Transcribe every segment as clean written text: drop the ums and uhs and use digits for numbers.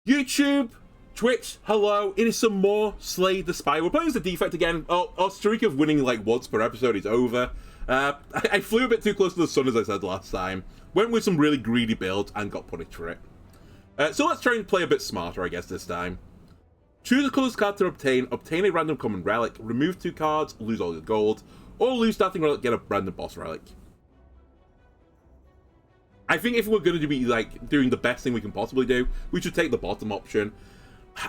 YouTube, Twitch, hello. It is some more Slay the Spire. We're playing as a defect again. Our streak of winning like once per episode is over. I flew a bit too close to the sun, as I said last time. Went with some really greedy builds and got punished for it. So let's try and play a bit smarter, I guess, this time. Choose a colorless card to obtain a random common relic, remove 2 cards, lose all your gold, or lose starting relic, get a random boss relic. I think if we're going to be like doing the best thing we can possibly do, we should take the bottom option.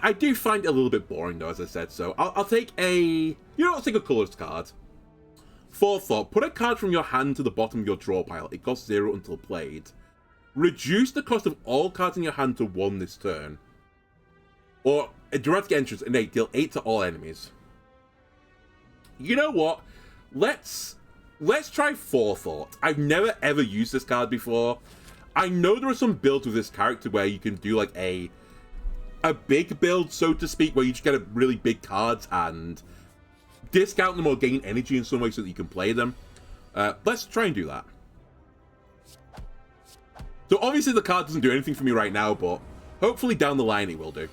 I do find it a little bit boring though, as I said, so I'll take I'll take a colorless card. Forethought, put a card from your hand to the bottom of your draw pile. It costs 0 until played. Reduce the cost of all cards in your hand to 1 this turn. Or a dramatic entrance, innate, deal 8 to all enemies. You know what? Let's try Forethought. I've never ever used this card before. I know there are some builds with this character where you can do like a big build, so to speak, where you just get a really big cards and discount them or gain energy in some way so that you can play them. Let's try and do that. So obviously the card doesn't do anything for me right now, but hopefully down the line it will do.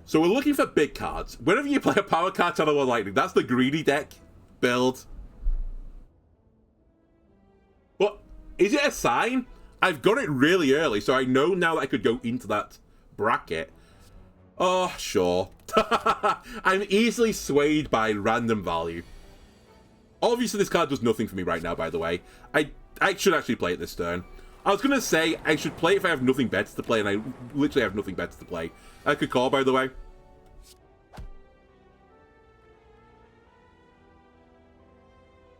So we're looking for big cards. Whenever you play a power card channel or lightning, that's the greedy deck build. But is it a sign? I've got it really early, so I know now that I could go into that bracket. Oh, sure. I'm easily swayed by random value. Obviously, this card does nothing for me right now, by the way. I should actually play it this turn. I was going to say I should play it if I have nothing better to play, and I literally have nothing better to play. I could call, by the way.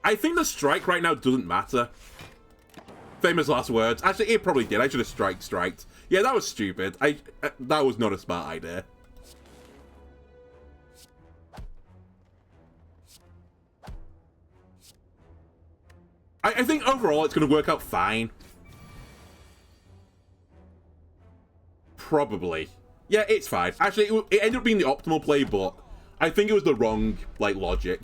I think the strike right now doesn't matter. Famous last words. Actually, it probably did. I should have striked. Yeah, that was stupid. That was not a smart idea. I think overall it's going to work out fine. Probably. Yeah, it's fine. Actually, it ended up being the optimal play, but I think it was the wrong, like, logic.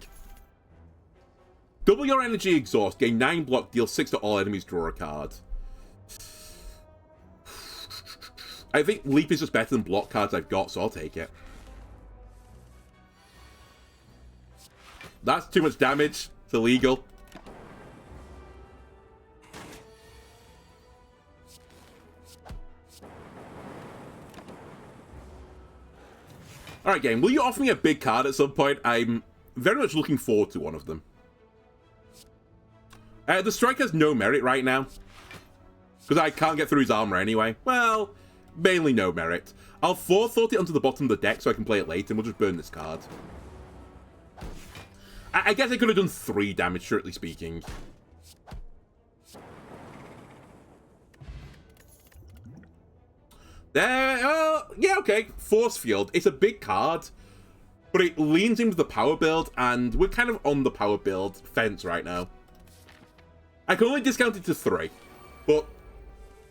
Double your energy exhaust, gain 9 block, deal 6 to all enemies, draw a card. I think Leap is just better than block cards I've got, so I'll take it. That's too much damage. It's illegal. Alright, game. Will you offer me a big card at some point? I'm very much looking forward to one of them. The strike has no merit right now. Because I can't get through his armor anyway. Well, mainly no merit. I'll forethought it onto the bottom of the deck so I can play it later, and we'll just burn this card. I guess I could have done 3 damage, strictly speaking. Yeah, okay. Force Field. It's a big card, but it leans into the power build, and we're kind of on the power build fence right now. I can only discount it to 3, but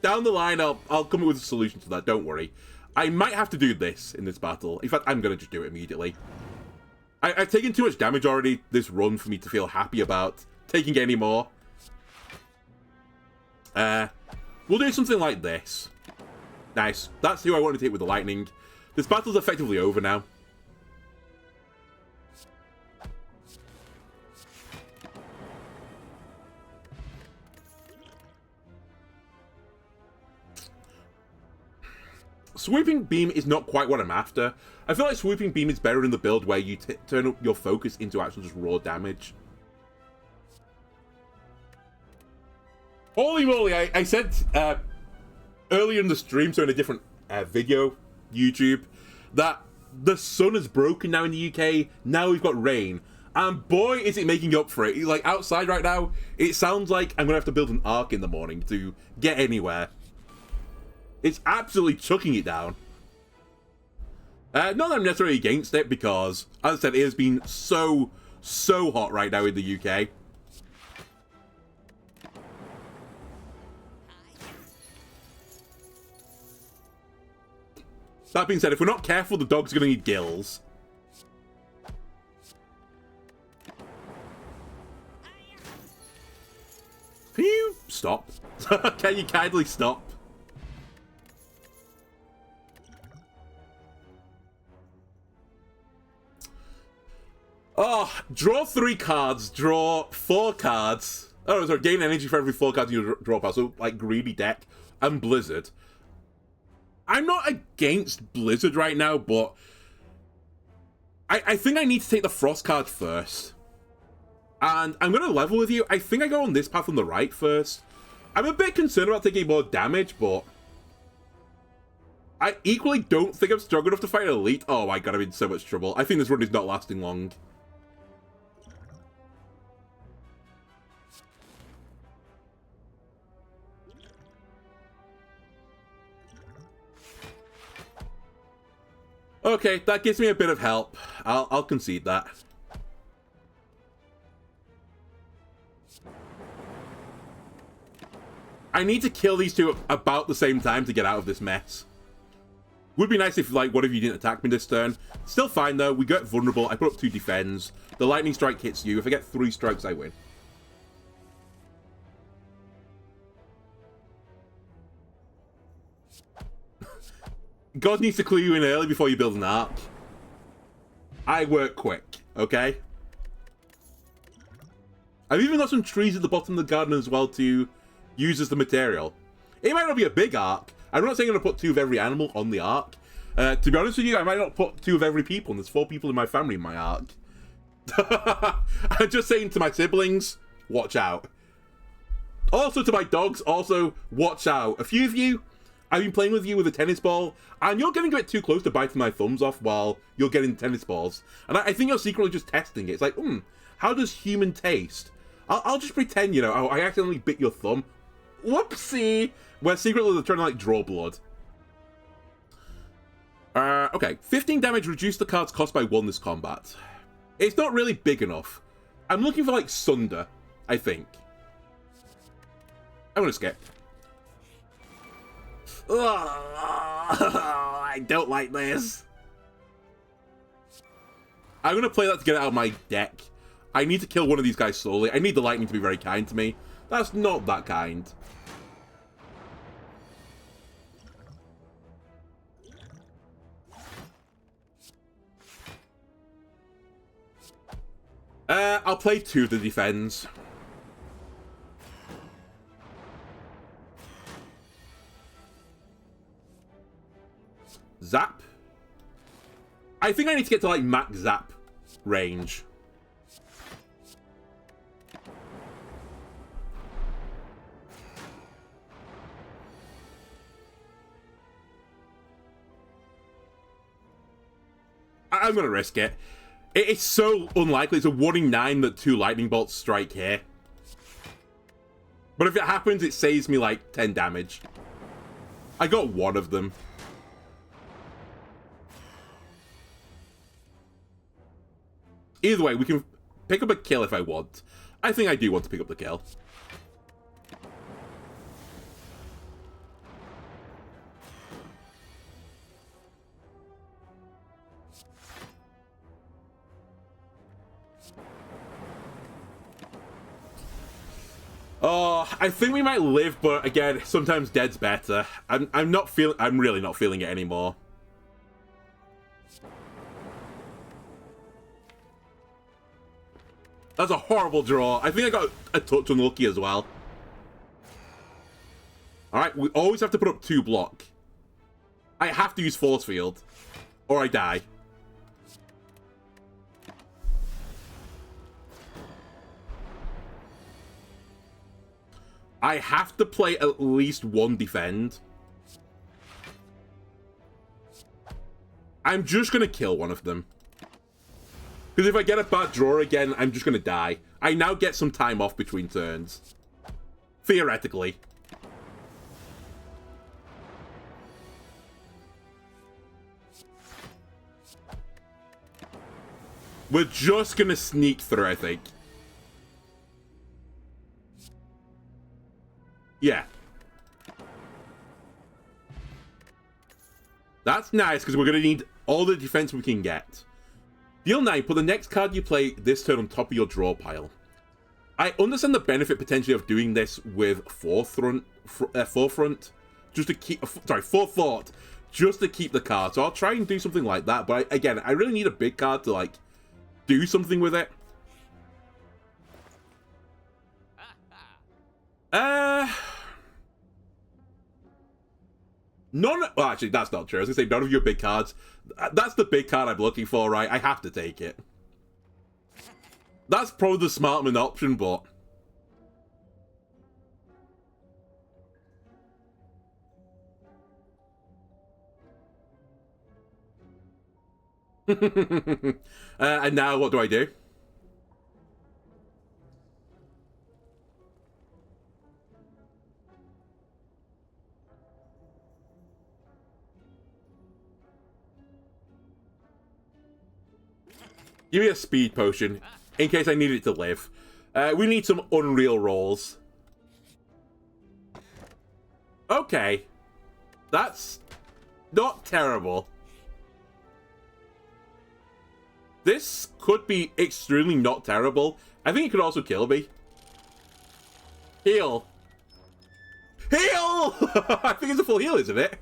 down the line, I'll come up with a solution to that, don't worry. I might have to do this in this battle. In fact, I'm going to just do it immediately. I've taken too much damage already this run for me to feel happy about taking any more. We'll do something like this. Nice. That's who I wanted to hit with the lightning. This battle's effectively over now. Swooping Beam is not quite what I'm after. I feel like Swooping Beam is better in the build where you turn up your focus into actual just raw damage. Holy moly, I said earlier in the stream, so in a different video, YouTube, that the sun is broken now in the UK. Now we've got rain. And boy, is it making up for it. Like, outside right now, it sounds like I'm going to have to build an arc in the morning to get anywhere. It's absolutely chucking it down. Not that I'm necessarily against it, because, as I said, it has been so hot right now in the UK. That being said, if we're not careful, the dog's going to need gills. Can you stop? Can you kindly stop? Oh, draw 3 cards, draw 4 cards. Oh, sorry, gain energy for every 4 cards you draw past. So, like, Greedy Deck and Blizzard. I'm not against Blizzard right now, but I think I need to take the Frost card first. And I'm going to level with you. I think I go on this path on the right first. I'm a bit concerned about taking more damage, but I equally don't think I'm strong enough to fight an Elite. Oh my god, I'm in so much trouble. I think this run is not lasting long. Okay, that gives me a bit of help. I'll concede that. I need to kill these two about the same time to get out of this mess. Would be nice if, like, one of you didn't attack me this turn. Still fine, though. We get vulnerable. I put up 2 defends. The lightning strike hits you. If I get 3 strikes, I win. God needs to clue you in early before you build an arc. I work quick, okay? I've even got some trees at the bottom of the garden as well to use as the material. It might not be a big arc. I'm not saying I'm going to put 2 of every animal on the arc. To be honest with you, I might not put 2 of every people, and there's 4 people in my family in my arc. I'm just saying to my siblings, watch out. Also to my dogs, also, watch out. A few of you, I've been playing with you with a tennis ball, and you're getting a bit too close to biting my thumbs off while you're getting tennis balls. And I think you're secretly just testing it. It's like, how does human taste? I'll just pretend, you know, I accidentally bit your thumb. Whoopsie! Where secretly they're trying to, like, draw blood. Okay. 15 damage, reduce the card's cost by 1 this combat. It's not really big enough. I'm looking for, like, Sunder, I think. I'm gonna skip. I don't like this. I'm gonna play that to get it out of my deck. I need to kill one of these guys slowly. I need the lightning to be very kind to me. That's not that kind. I'll play 2 of the defends. Zap. I think I need to get to, like, max zap range. I'm gonna risk it. It's so unlikely. It's a 1 in 9 that 2 lightning bolts strike here. But if it happens, it saves me, like, 10 damage. I got 1 of them. Either way, we can pick up a kill if I want. I think I do want to pick up the kill. Oh, I think we might live, but again, sometimes dead's better. I'm really not feeling it anymore. That's a horrible draw. I think I got a touch unlucky as well. Alright, we always have to put up 2 block. I have to use force field, or I die. I have to play at least 1 defend. I'm just going to kill one of them. Because if I get a bad draw again, I'm just going to die. I now get some time off between turns. Theoretically. We're just going to sneak through, I think. Yeah. That's That's nice, because we're going to need all the defense we can get. Deal 9, put the next card you play this turn on top of your draw pile. I understand the benefit potentially of doing this with forefront, just to keep, forethought, just to keep the card. So I'll try and do something like that, but again, I really need a big card to, like, do something with it. Well, actually, that's not true. I was going to say, none of your big cards. That's the big card I'm looking for, right? I have to take it. That's probably the Smartman option, but... and now, what do I do? Give me a speed potion, in case I need it to live. We need some unreal rolls. Okay. That's not terrible. This could be extremely not terrible. I think it could also kill me. Heal. Heal! I think it's a full heal, isn't it?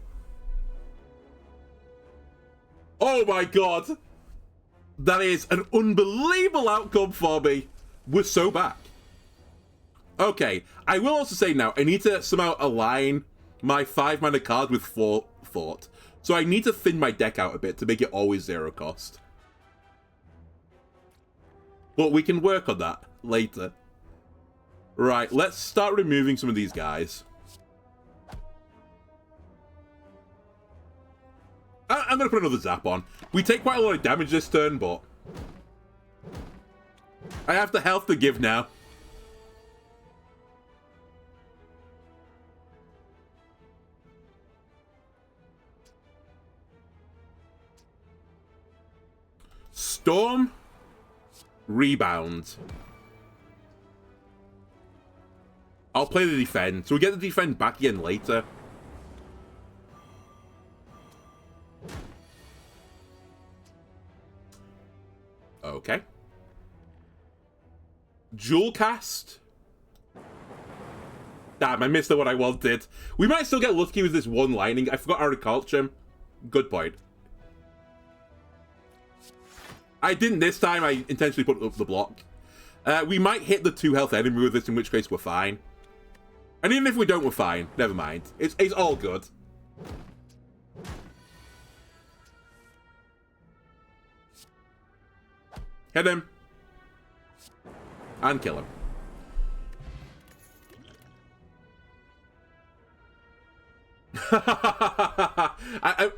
Oh my god. That is an unbelievable outcome for me. We're so back. Okay, I will also say now, I need to somehow align my 5-mana card with Thought. So I need to thin my deck out a bit to make it always 0 cost. But we can work on that later. Right, let's start removing some of these guys. I'm going to put another Zap on. We take quite a lot of damage this turn, but... I have the health to give now. Storm. Rebound. I'll play the defend. So we get the defend back again later. Okay. Jewel cast. Damn, I missed what I wanted. We might still get lucky with this one lightning. I forgot Agriculture. Good point. I didn't this time. I intentionally put up the block. We might hit the 2 health enemy with this, in which case we're fine. And even if we don't, we're fine. Never mind. It's all good. Hit him. And kill him.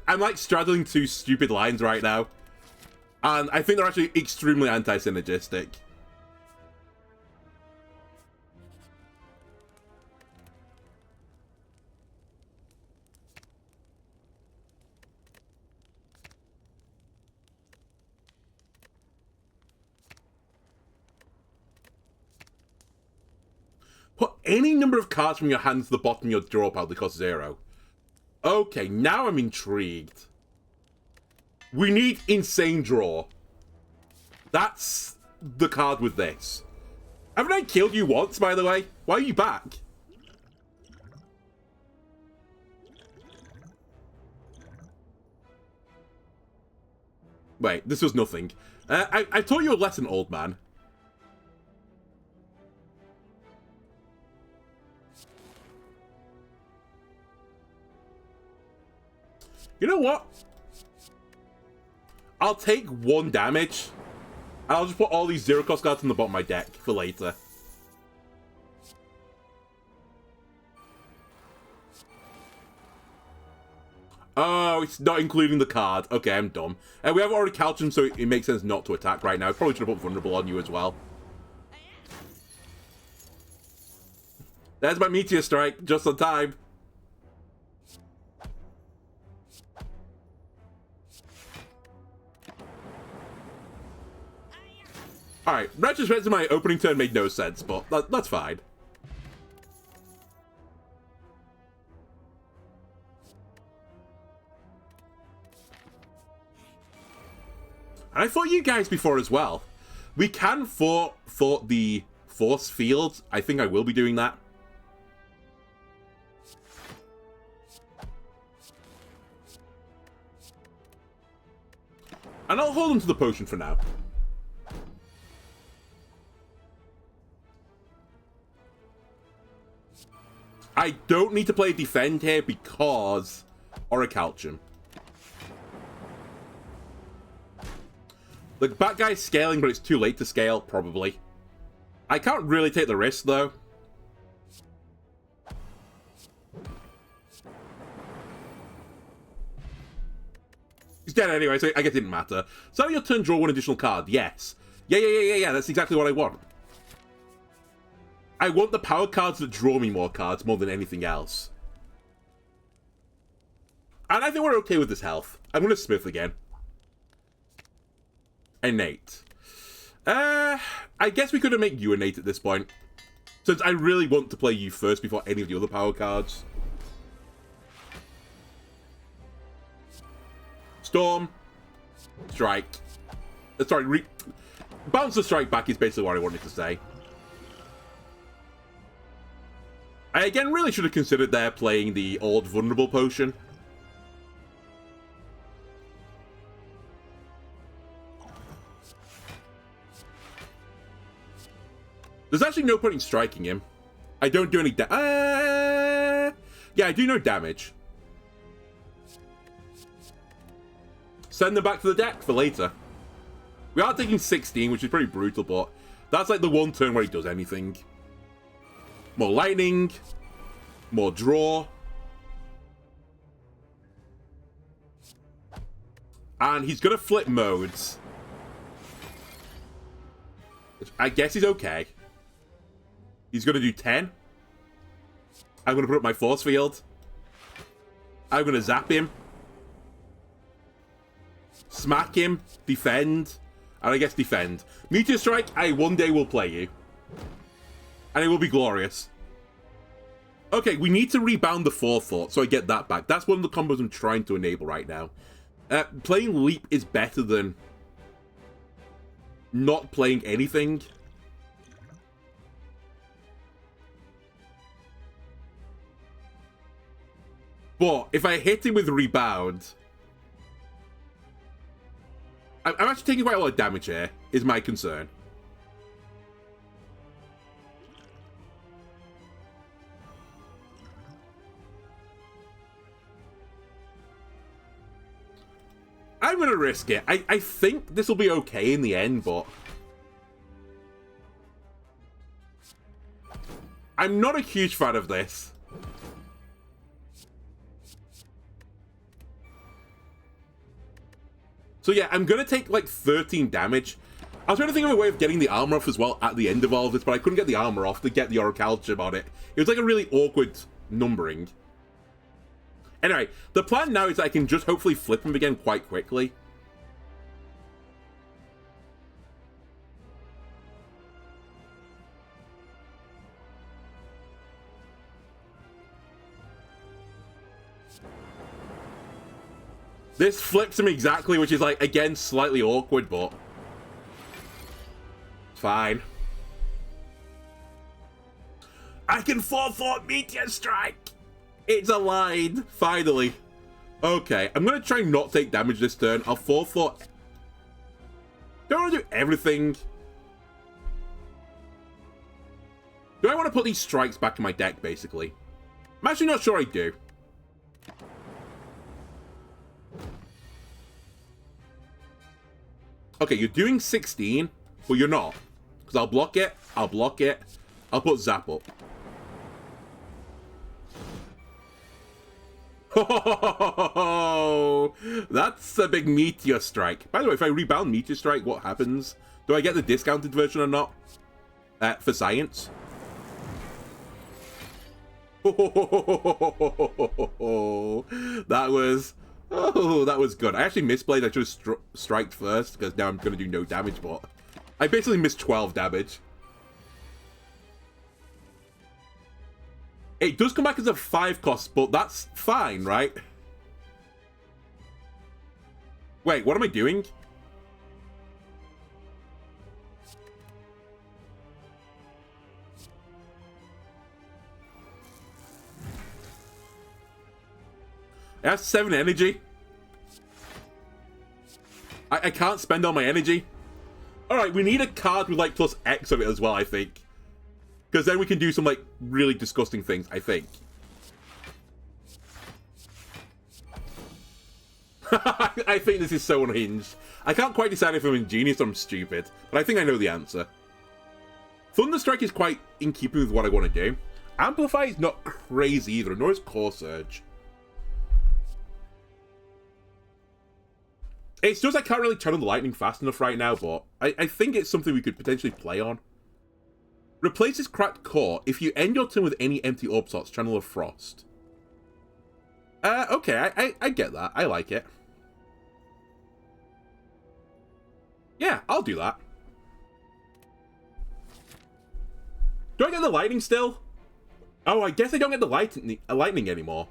I'm like straddling 2 stupid lines right now. And I think they're actually extremely anti-synergistic. Put any number of cards from your hand to the bottom of your draw pile that cost 0. Okay, now I'm intrigued. We need Insane Draw. That's the card with this. Haven't I killed you once, by the way? Why are you back? Wait, this was nothing. I taught you a lesson, old man. You know what? I'll take 1 damage, and I'll just put all these 0 cost cards on the bottom of my deck for later. Oh, it's not including the card. Okay, I'm dumb. We have already Calcium, so it makes sense not to attack right now. Probably should have put Vulnerable on you as well. There's my Meteor Strike, just on time. Alright, retrospect to my opening turn made no sense, but that's fine. And I fought you guys before as well. We can fought the force field. I think I will be doing that. And I'll hold on to the potion for now. I don't need to play defend here because Orichalcum. The bat guy's scaling, but it's too late to scale, probably. I can't really take the risk, though. He's dead anyway, so I guess it didn't matter. So your turn, draw one additional card. Yes. Yeah. That's exactly what I want. I want the power cards that draw me more cards more than anything else. And I think we're okay with this health. I'm going to Smith again. Innate. I guess we could have made you innate at this point. Since I really want to play you first before any of the other power cards. Storm. Strike. Sorry, bounce the strike back is basically what I wanted to say. I again really should have considered there playing the old vulnerable potion. There's actually no point in striking him. I don't do any yeah, I do no damage. Send them back to the deck for later. We are taking 16, which is pretty brutal, but that's like the one turn where he does anything. More lightning. More draw. And he's going to flip modes. I guess he's okay. He's going to do 10. I'm going to put up my force field. I'm going to zap him. Smack him. Defend. And I guess defend. Meteor Strike, I one day will play you. And it will be glorious. Okay, we need to rebound the forethought, so I get that back. That's one of the combos I'm trying to enable right now. Playing Leap is better than not playing anything. But if I hit him with Rebound... I'm actually taking quite a lot of damage here, is my concern. I'm going to risk it. I think this will be okay in the end, but... I'm not a huge fan of this. So yeah, I'm going to take like 13 damage. I was trying to think of a way of getting the armor off as well at the end of all of this, but I couldn't get the armor off to get the Orichalcum on it. It was like a really awkward numbering. Anyway, the plan now is that I can just hopefully flip him again quite quickly. This flips him exactly, which is like, again, slightly awkward, but... fine. I can 4-4 Meteor Strike! It's a line, finally. Okay, I'm going to try not take damage this turn. I'll 4-4... Don't want to do everything. Do I want to put these strikes back in my deck, basically? I'm actually not sure I do. Okay, you're doing 16, but you're not. Because I'll block it, I'll put Zap up. Oh, that's a big Meteor Strike. By the way, if I rebound Meteor Strike, what happens? Do I get the discounted version or not? For science? That was... Oh, that was good. I actually misplayed. I should have striked first, because now I'm going to do no damage, but... I basically missed 12 damage. It does come back as a 5 cost, but that's fine, right? Wait, what am I doing? I have 7 energy. I can't spend all my energy. Alright, we need a card with, like, plus X of it as well, I think. Because then we can do some, like, really disgusting things, I think. I think this is so unhinged. I can't quite decide if I'm ingenious or I'm stupid, but I think I know the answer. Thunderstrike is quite in keeping with what I want to do. Amplify is not crazy either, nor is Core Surge. It's just I can't really channel the lightning fast enough right now, but I think it's something we could potentially play on. Replaces Cracked Core. If you end your turn with any empty orb slots, channel a Frost. Okay, I get that. I like it. Yeah, I'll do that. Do I get the lightning still? Oh, I guess I don't get the lightning anymore.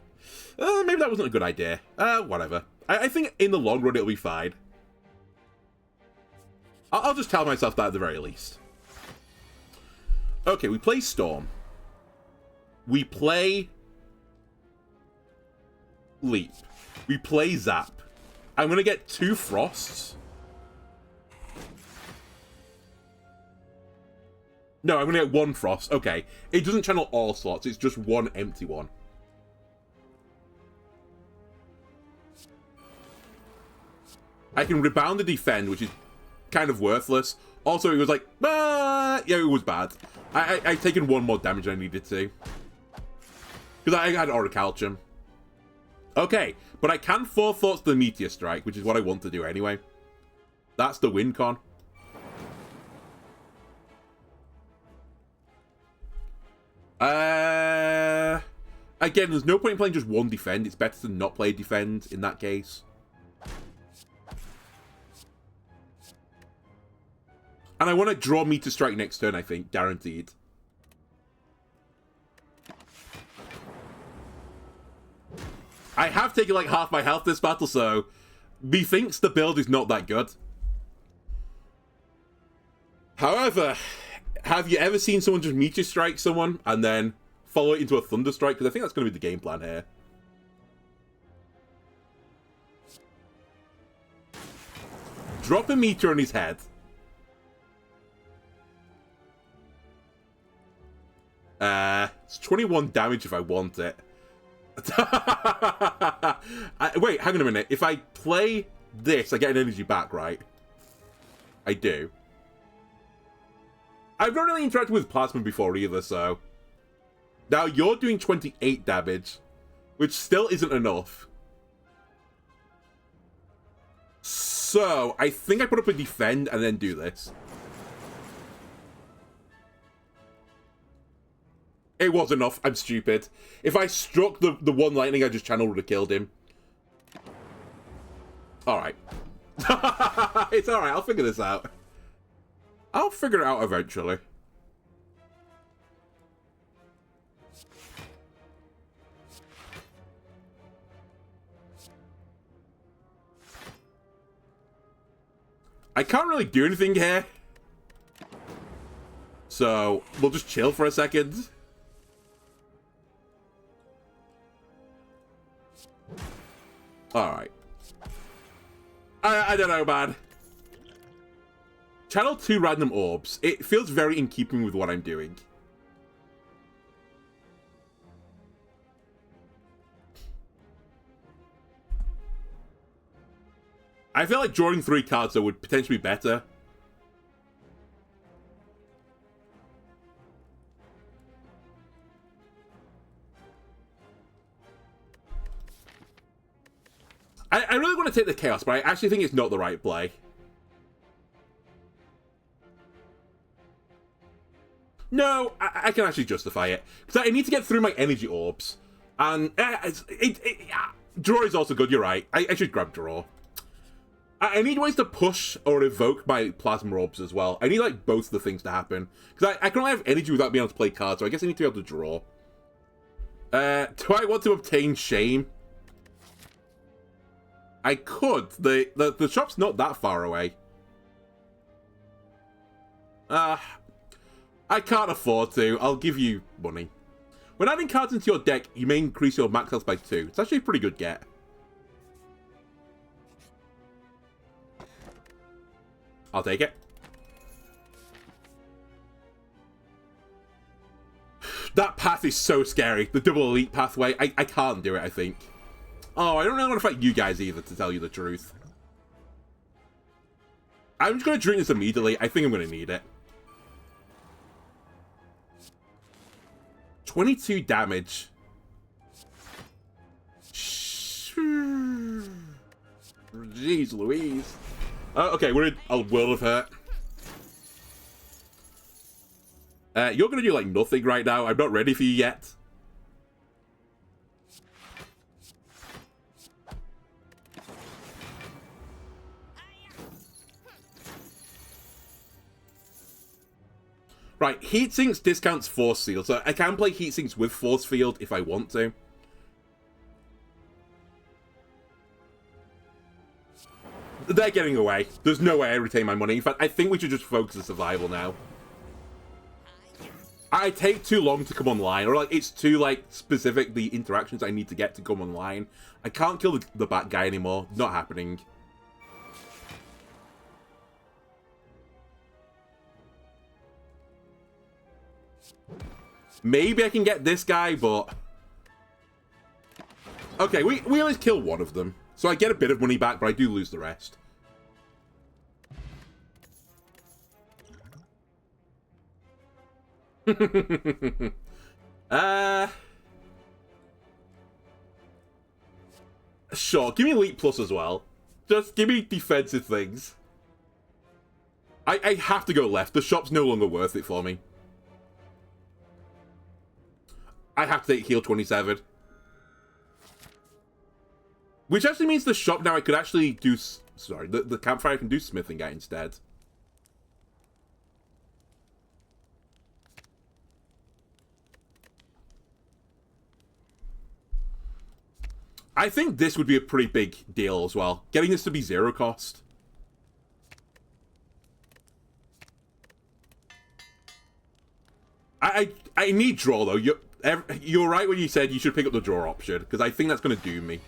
Maybe that wasn't a good idea. Whatever. I think in the long run it'll be fine. I'll just tell myself that at the very least. Okay, we play Storm. We play Leap. We play Zap. I'm going to get 2 Frosts. No, I'm going to get 1 Frost. Okay. It doesn't channel all slots. It's just 1 empty one. I can rebound and defend, which is kind of worthless. Also, it was like, yeah, it was bad. I've taken 1 more damage than I needed to. Because I had Orichalcum. Okay, but I can 4 Thoughts the Meteor Strike, which is what I want to do anyway. That's the win con. Again, there's no point in playing just 1 defend. It's better to not play defend in that case. And I want to draw Meteor Strike next turn, I think. Guaranteed. I have taken like half my health this battle, so methinks the build is not that good. However, have you ever seen someone just Meteor Strike someone and then follow it into a Thunder Strike? Because I think that's going to be the game plan here. Drop a Meteor on his head. It's 21 damage if I want it. Wait, hang on a minute. If I play this, I get an energy back, right? I do. I've not really interacted with Plasma before either, so... Now, you're doing 28 damage, which still isn't enough. So, I think I put up a defend and then do this. It was enough. I'm stupid. If I struck the 1 lightning I just channeled, would have killed him. Alright. It's alright. I'll figure this out. I'll figure it out eventually. I can't really do anything here. So, we'll just chill for a second. Alright. I don't know, man. Channel 2 random orbs. It feels very in keeping with what I'm doing. I feel like drawing 3 cards, though, would potentially be better. I really want to take the Chaos, but I actually think it's not the right play. No, I can actually justify it. Because I need to get through my energy orbs. And draw is also good, you're right. I should grab draw. I need ways to push or evoke my plasma orbs as well. I need like both of the things to happen. Because I can only have energy without being able to play cards, so I guess I need to be able to draw. Do I want to obtain Shame? I could. The shop's not that far away. I can't afford to. I'll give you money. When adding cards into your deck, you may increase your max health by 2. It's actually a pretty good get. I'll take it. That path is so scary. The double elite pathway. I can't do it, I think. Oh, I don't really want to fight you guys either, to tell you the truth. I'm just going to drink this immediately. I think I'm going to need it. 22 damage. Jeez Louise. Okay, we're in a world of hurt. You're going to do, like, nothing right now. I'm not ready for you yet. Right, heat sinks discounts force field, so I can play heat sinks with force field if I want to. They're getting away. There's no way I retain my money. In fact, I think we should just focus on survival now. I take too long to come online, or like it's too like specific the interactions I need to get to come online. I can't kill the bat guy anymore. Not happening. Maybe I can get this guy, but... Okay, we always kill one of them. So I get a bit of money back, but I do lose the rest. Sure, give me Elite Plus as well. Just give me defensive things. I have to go left. The shop's no longer worth it for me. I have to take heal 27. Which actually means the shop now I could actually do... Sorry, the campfire I can do smithing at instead. I think this would be a pretty big deal as well. Getting this to be 0 cost. I need draw though. You're right when you said you should pick up the draw option, because I think that's going to doom me.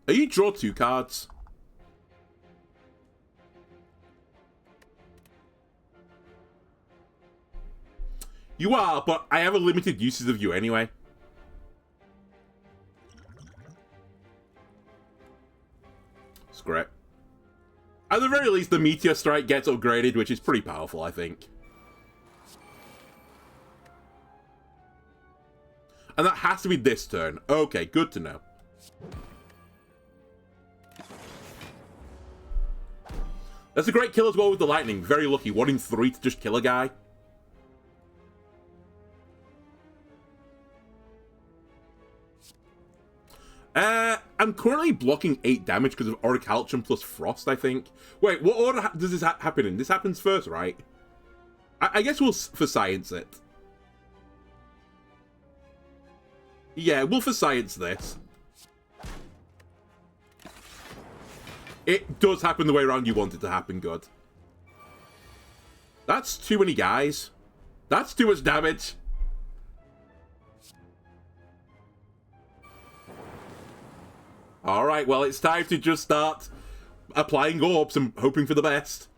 Are you draw 2 cards? You are, but I have a limited uses of you anyway. Screw it. At the very least, the Meteor Strike gets upgraded, which is pretty powerful, I think. And that has to be this turn. Okay, good to know. That's a great kill as well with the lightning. Very lucky. 1 in 3 to just kill a guy. I'm currently blocking 8 damage because of Orichalcum plus Frost, I think. Wait, what order does this happen in? This happens first, right? I guess we'll for science it. Yeah, we'll for science this. It does happen the way around you want it to happen, good. That's too many guys. That's too much damage. Alright, well, it's time to just start applying orbs and hoping for the best.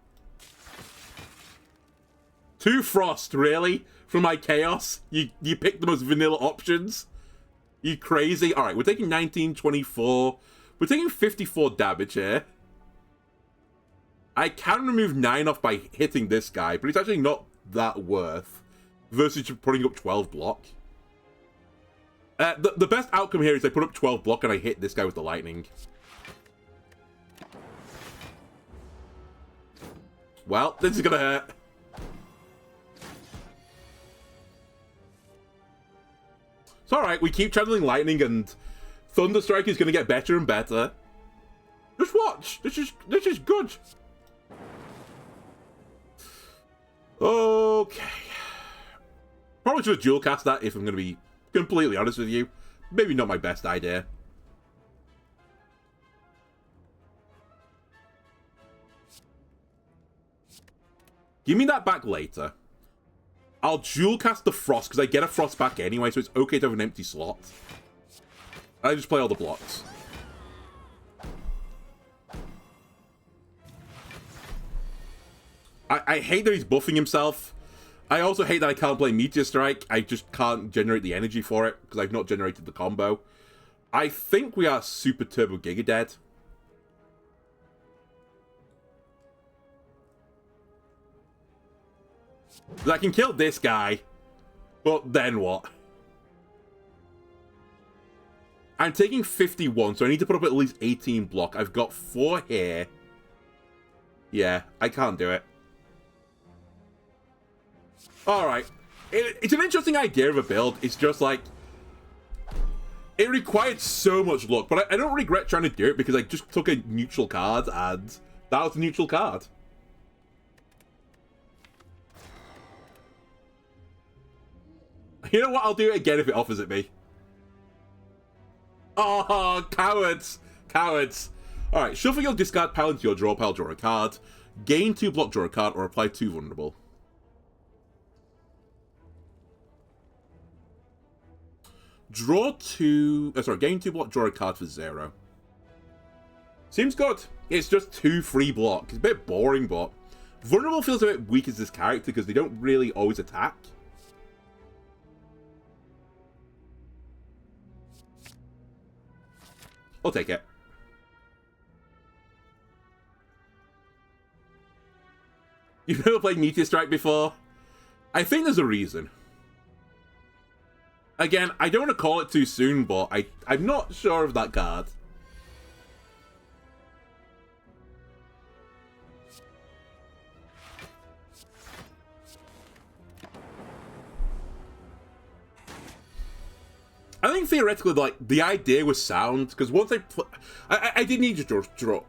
2 Frost, really? From my Chaos? You picked the most vanilla options? You crazy? Alright, we're taking 19, 24. We're taking 54 damage here. I can remove 9 off by hitting this guy, but it's actually not that worth. Versus putting up 12 block. The best outcome here is I put up 12 block and I hit this guy with the lightning. Well, this is gonna hurt. It's alright, we keep channeling lightning and Thunderstrike is gonna get better and better. Just watch! This is good. Okay. Probably should have dual cast that if I'm gonna be completely honest with you. Maybe not my best idea. Give me that back later. I'll dual cast the Frost, because I get a Frost back anyway, so it's okay to have an empty slot. I just play all the blocks. I hate that he's buffing himself. I also hate that I can't play Meteor Strike. I just can't generate the energy for it, because I've not generated the combo. I think we are Super Turbo Giga dead. I can kill this guy, but then what? I'm taking 51, so I need to put up at least 18 block. I've got 4 here. Yeah, I can't do it. Alright. It's an interesting idea of a build. It's just like... It required so much luck, but I don't regret trying to do it because I just took a neutral card and that was a neutral card. You know what? I'll do it again if it offers it me. Oh, cowards! Cowards! Alright, shuffle your discard pile into your draw pile, draw a card. Gain 2 block, draw a card, or apply 2 vulnerable. Draw 2... gain 2 block, draw a card for 0. Seems good. It's just 2 free block. It's a bit boring, but... Vulnerable feels a bit weak as this character because they don't really always attack. I'll take it. You've never played Meteor Strike before? I think there's a reason. Again, I don't want to call it too soon, but I'm not sure of that card. I think theoretically, like, the idea was sound, because once I did need to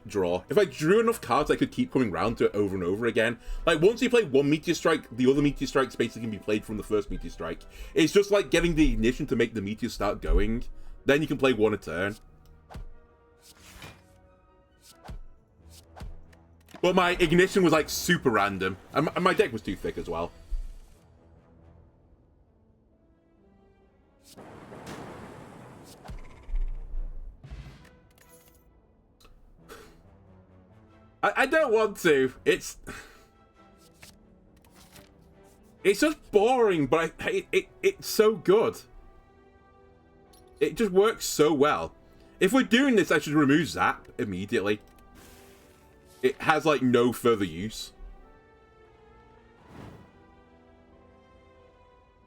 draw. If I drew enough cards, I could keep coming round to it over and over again. Like, once you play one Meteor Strike, the other Meteor Strikes basically can be played from the first Meteor Strike. It's just like getting the ignition to make the Meteor start going. Then you can play one a turn. But my ignition was, like, super random. And my deck was too thick as well. I don't want to. It's just boring, but it's so good. It just works so well. If we're doing this, I should remove Zap immediately. It has, like, no further use.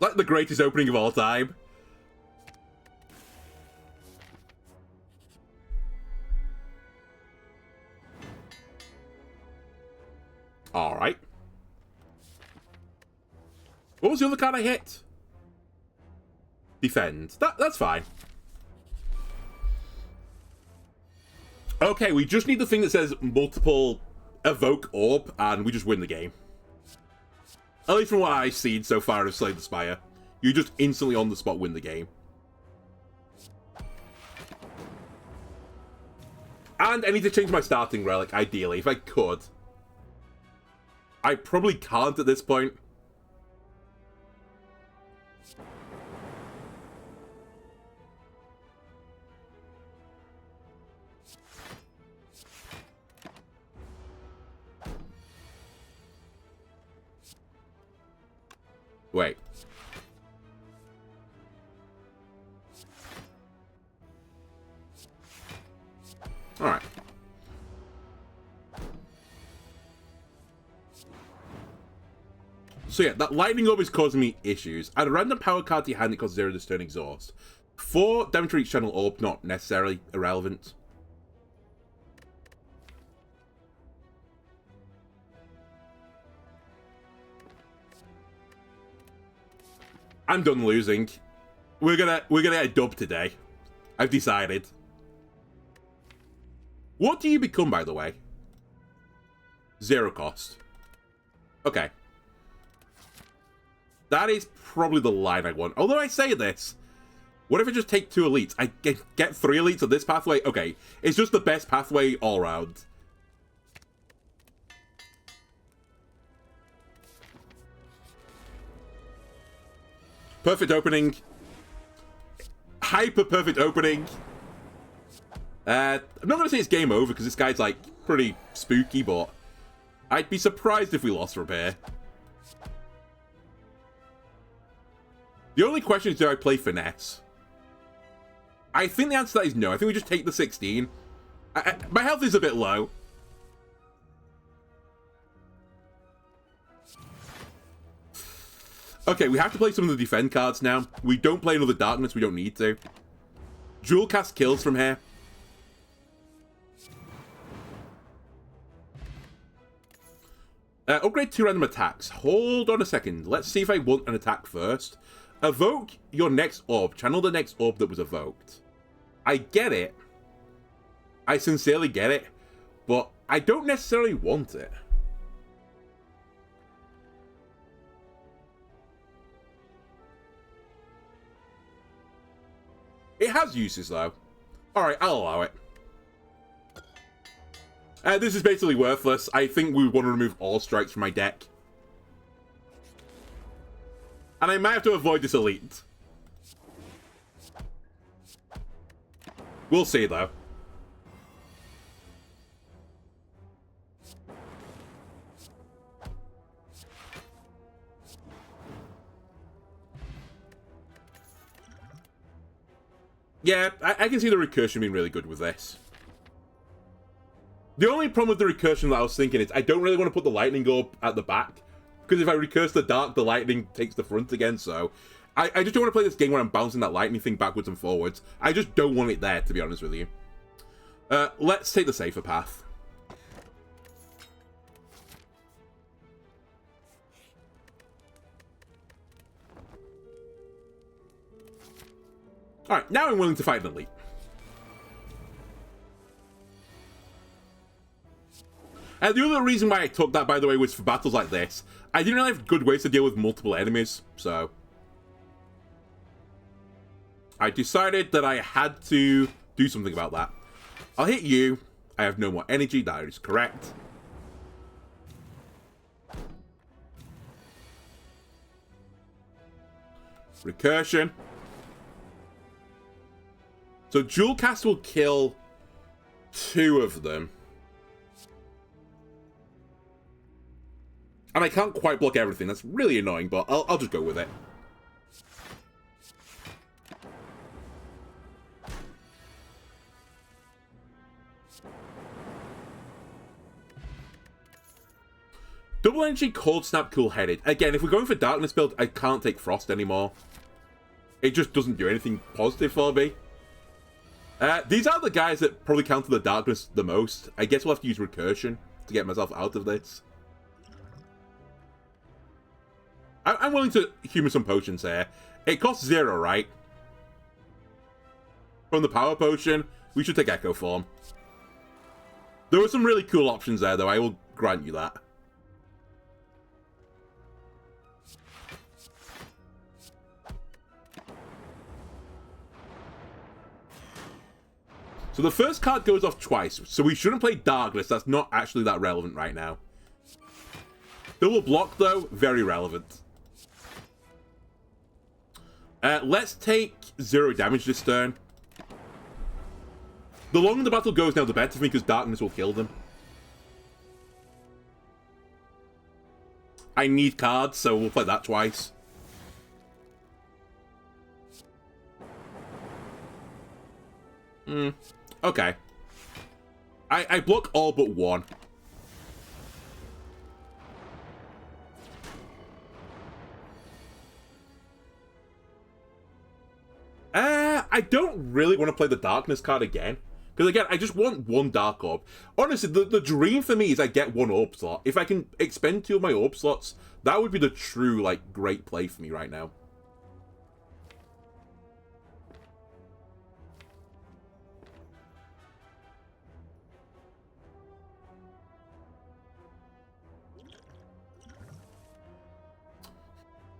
Like the greatest opening of all time. Alright. What was the other card I hit? Defend. That's fine. Okay, we just need the thing that says multiple evoke orb, and we just win the game. At least from what I've seen so far of Slay the Spire. You just instantly on the spot win the game. And I need to change my starting relic, ideally, if I could. I probably can't at this point. Wait. Alright. So yeah, that lightning orb is causing me issues. Add a random power card to your hand that costs 0 this turn exhaust. 4 damage for each channel orb, not necessarily irrelevant. I'm done losing. We're gonna get a dub today. I've decided. What do you become, by the way? 0 cost. Okay. That is probably the line I want. Although I say this, what if I just take 2 elites? I get 3 elites on this pathway? Okay, it's just the best pathway all around. Perfect opening. Hyper perfect opening. I'm not going to say it's game over, because this guy's, like, pretty spooky, but I'd be surprised if we lost from here. The only question is, do I play finesse? I think the answer to that is no. I think we just take the 16. My health is a bit low. Okay, we have to play some of the defend cards now. We don't play another darkness. We don't need to. Dual cast kills from here. Upgrade 2 random attacks. Hold on a second. Let's see if I want an attack first. Evoke your next orb. Channel the next orb that was evoked. I get it. I sincerely get it. But I don't necessarily want it. It has uses, though. Alright, I'll allow it. This is basically worthless. I think we want to remove all strikes from my deck. And I might have to avoid this elite. We'll see, though. Yeah, I can see the recursion being really good with this. The only problem with the recursion that I was thinking is I don't really want to put the lightning orb at the back. Because if I recurse the dark, the lightning takes the front again, so... I just don't want to play this game where I'm bouncing that lightning thing backwards and forwards. I just don't want it there, to be honest with you. Let's take the safer path. Alright, now I'm willing to fight an elite. And the other reason why I took that, by the way, was for battles like this. I didn't really have good ways to deal with multiple enemies, so... I decided that I had to do something about that. I'll hit you. I have no more energy, that is correct. Recursion. So dual cast will kill 2 of them. And I can't quite block everything. That's really annoying, but I'll just go with it. Double energy, cold snap, cool headed. Again, if we're going for darkness build, I can't take frost anymore. It just doesn't do anything positive for me. These are the guys that probably counter the darkness the most. I guess we'll have to use recursion to get myself out of this. I'm willing to humor some potions here. It costs 0, right? From the power potion, we should take Echo Form. There were some really cool options there, though. I will grant you that. So the first card goes off twice, so we shouldn't play Darkness. That's not actually that relevant right now. Double block, though, very relevant. Let's take 0 damage this turn. The longer the battle goes now, the better for me, because Darkness will kill them. I need cards, so we'll play that twice. Okay. I block all but 1. I don't really want to play the Darkness card again. Because again, I just want 1 Dark Orb. Honestly, the dream for me is I get 1 Orb slot. If I can expend 2 of my Orb slots, that would be the true, like, great play for me right now.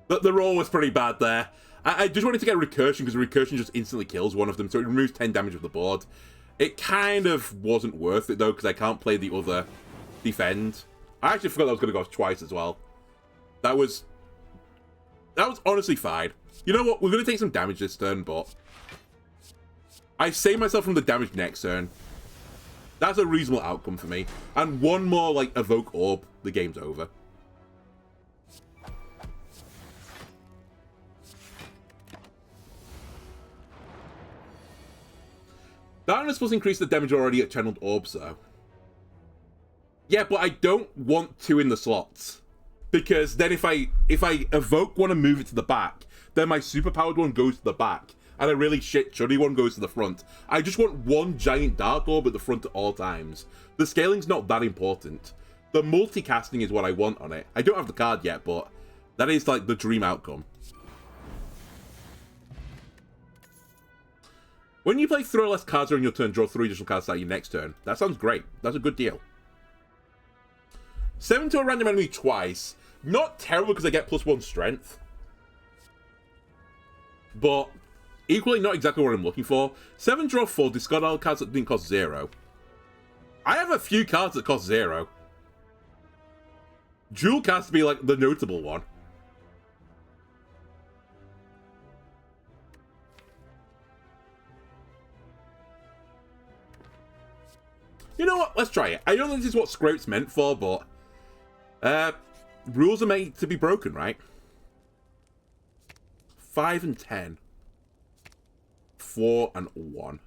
The roll was pretty bad there. I just wanted to get Recursion, because Recursion just instantly kills one of them, so it removes 10 damage of the board. It kind of wasn't worth it, though, because I can't play the other Defend. I actually forgot that was going to go off twice as well. That was honestly fine. You know what? We're going to take some damage this turn, but I save myself from the damage next turn. That's a reasonable outcome for me. And one more, like, evoke orb, the game's over. Darkness plus increase the damage already at channeled orbs, though. Yeah, but I don't want 2 in the slots. Because then if I evoke one and move it to the back, then my superpowered one goes to the back. And a really shit chuddy one goes to the front. I just want one giant dark orb at the front at all times. The scaling's not that important. The multicasting is what I want on it. I don't have the card yet, but that is like the dream outcome. When you play throw less cards during your turn, draw 3 additional cards out your next turn. That sounds great. That's a good deal. 7 to a random enemy twice. Not terrible because I get +1 strength. But equally not exactly what I'm looking for. 7 draw 4, discard all cards that didn't cost 0. I have a few cards that cost 0. Jewel cast to be like the notable one. You know what? Let's try it. I don't think this is what Scrape's meant for, but rules are made to be broken, right? 5 and 10. 4 and 1.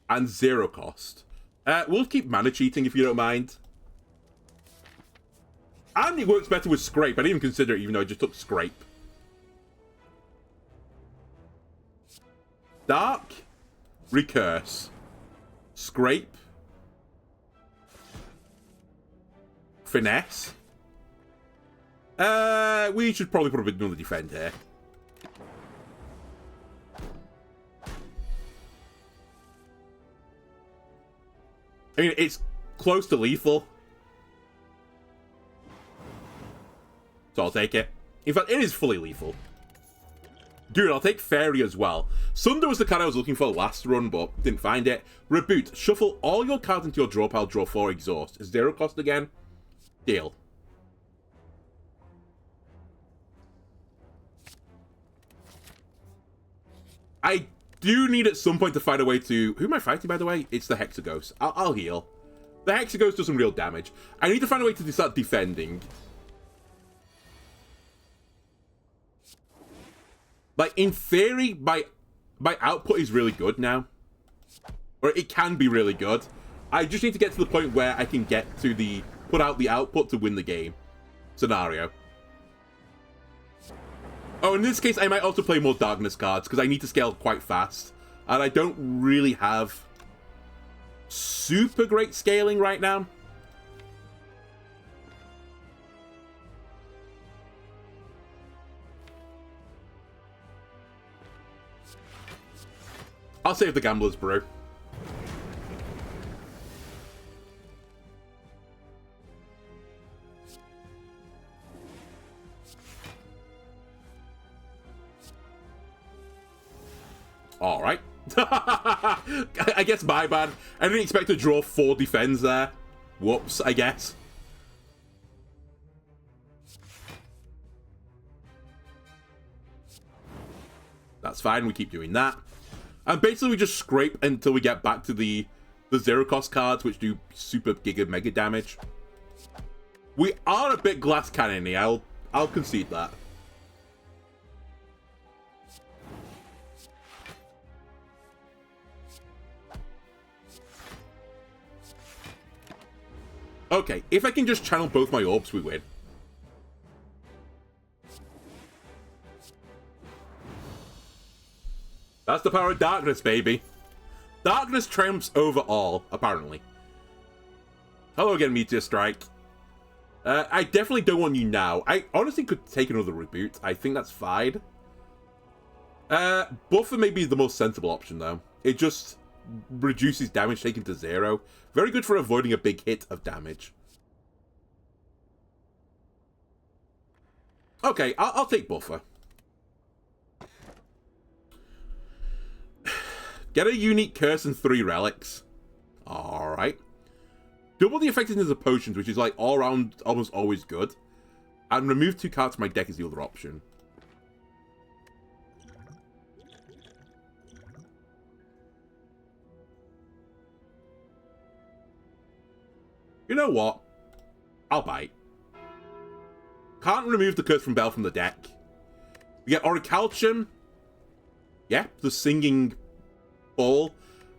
And 0 cost. We'll keep mana cheating if you don't mind. And it works better with Scrape. I didn't even consider it even though I just took Scrape. Dark. Recurse. Scrape. Finesse. We should probably put a bit another defend here. I mean, it's close to lethal. So I'll take it. In fact, it is fully lethal. Dude, I'll take Fairy as well. Sunder was the card I was looking for last run, but didn't find it. Reboot. Shuffle all your cards into your draw pile, draw 4, exhaust. 0 cost again. Deal. I do need at some point to find a way to... Who am I fighting, by the way? It's the Hexaghost. I'll heal. The Hexaghost does some real damage. I need to find a way to start defending. Like, in theory, my output is really good now. Or it can be really good. I just need to get to the point where I can get to the... Put out the output to win the game scenario. Oh, in this case, I might also play more Darkness cards, because I need to scale quite fast. And I don't really have super great scaling right now. I'll save the Gambler's Brew. Alright. I guess my bad. I didn't expect to draw 4 defends there. Whoops, I guess. That's fine, we keep doing that. And basically we just scrape until we get back to the 0 cost cards, which do super giga mega damage. We are a bit glass cannon-y, I'll concede that. Okay, if I can just channel both my orbs, we win. That's the power of darkness, baby. Darkness triumphs over all, apparently. Hello again, Meteor Strike. I definitely don't want you now. I honestly could take another reboot. I think that's fine. Buffer may be the most sensible option, though. It just reduces damage taken to 0. Very good for avoiding a big hit of damage. Okay, I'll take Buffer. Get a unique curse and 3 relics. Alright. Double the effectiveness of potions, which is like all around almost always good. And remove 2 cards from my deck is the other option. You know what? I'll bite. Can't remove the Curse from Bell from the deck. We get Orichalcum. Yeah, the Singing Ball.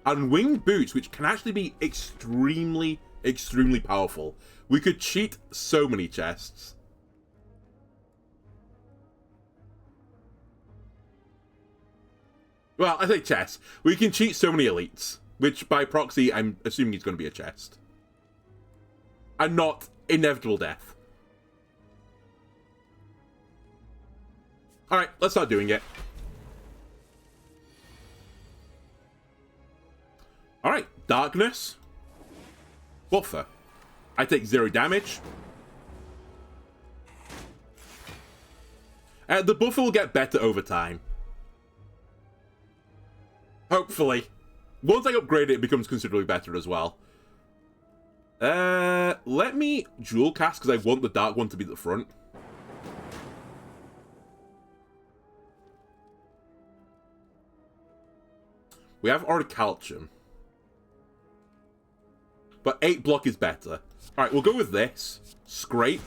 And Winged Boots, which can actually be extremely, extremely powerful. We could cheat so many chests. Well, I say chests. We can cheat so many elites. Which, by proxy, I'm assuming is going to be a chest. And not inevitable death. Alright, let's start doing it. Alright, Darkness. Buffer. I take 0 damage. The buffer will get better over time. Hopefully. Once I upgrade it, it becomes considerably better as well. Let me dual cast because I want the dark one to be at the front. We have Orichalcum. But 8 block is better. Alright, we'll go with this. Scrape.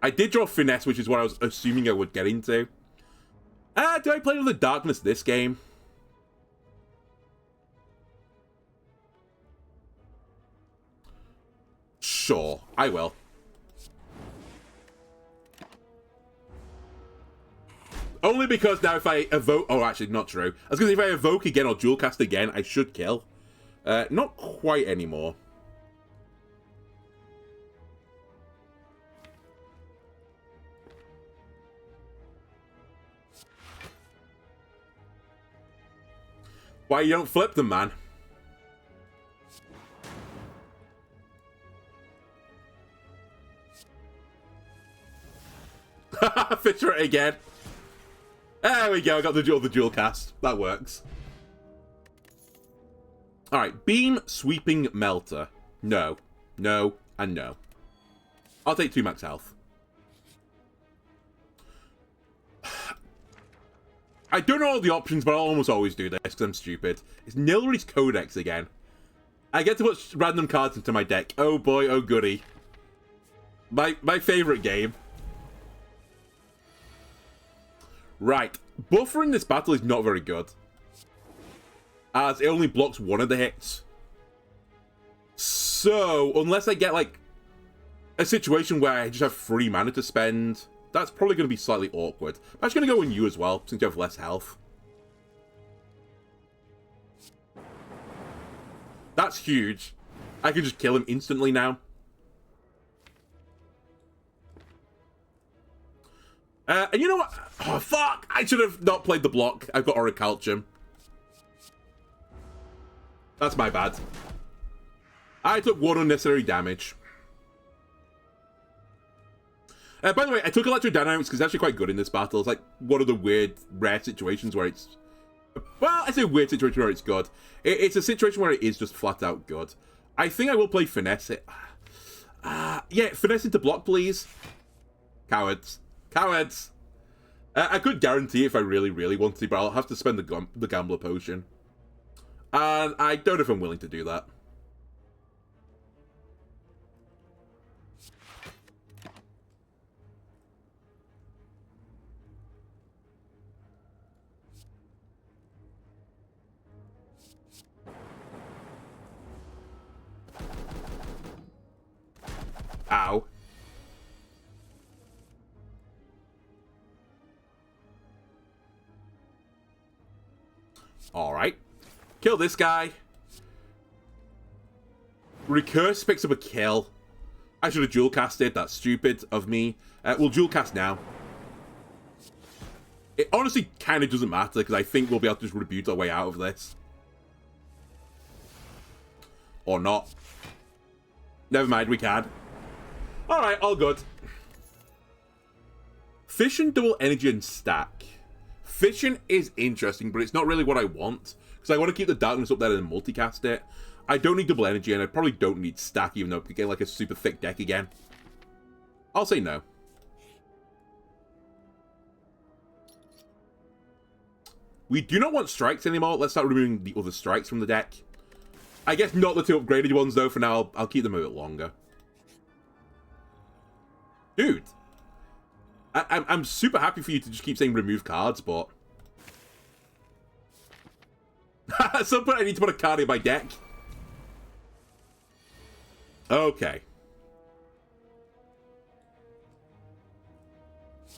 I did draw Finesse, which is what I was assuming I would get into. Do I play with the Darkness this game? Sure, I will. Only because now if I evoke... Oh, actually, not true. I was going to say if I evoke again or dual cast again, I should kill. Not quite anymore. Why you don't flip them, man? Fisher it again. There we go, I got the dual cast. That works. Alright, Beam, Sweeping, Melter. No, no, and no. I'll take 2 max health. I don't know all the options, but I'll almost always do this because I'm stupid. It's Nilry's Codex again. I get to put random cards into my deck. Oh boy, oh goody. My favorite game. Right. Buffer in this battle is not very good, as it only blocks 1 of the hits. So, unless I get, like, a situation where I just have free mana to spend, that's probably going to be slightly awkward. I'm just going to go on you as well, since you have less health. That's huge. I can just kill him instantly now. And you know what? Oh, fuck! I should have not played the block. I've got Orichalcum. That's my bad. I took 1 unnecessary damage. By the way, I took Electrodynamics because it's actually quite good in this battle. It's like one of the weird, rare situations where it's... Well, I say weird situation where it's good. It's a situation where it is just flat out good. I think I will play Finesse it. Yeah, Finesse into block, please. Cowards. Cowards! I could guarantee if I really, really want to, but I'll have to spend the Gambler Potion. And I don't know if I'm willing to do that. Ow. Alright. Kill this guy. Recurse picks up a kill. I should have dual casted. That's stupid of me. We'll dual cast now. It honestly kind of doesn't matter because I think we'll be able to just rebuke our way out of this. Or not. Never mind, we can. Alright, all good. Fission, double energy, and stack. Fission is interesting, but it's not really what I want. Because I want to keep the darkness up there and multicast it. I don't need double energy, and I probably don't need stack, even though I could get like a super thick deck again. I'll say no. We do not want strikes anymore. Let's start removing the other strikes from the deck. I guess not the two upgraded ones, though. For now, I'll keep them a bit longer. Dude. I'm super happy for you to just keep saying remove cards, but... At some point, I need to put a card in my deck. Okay.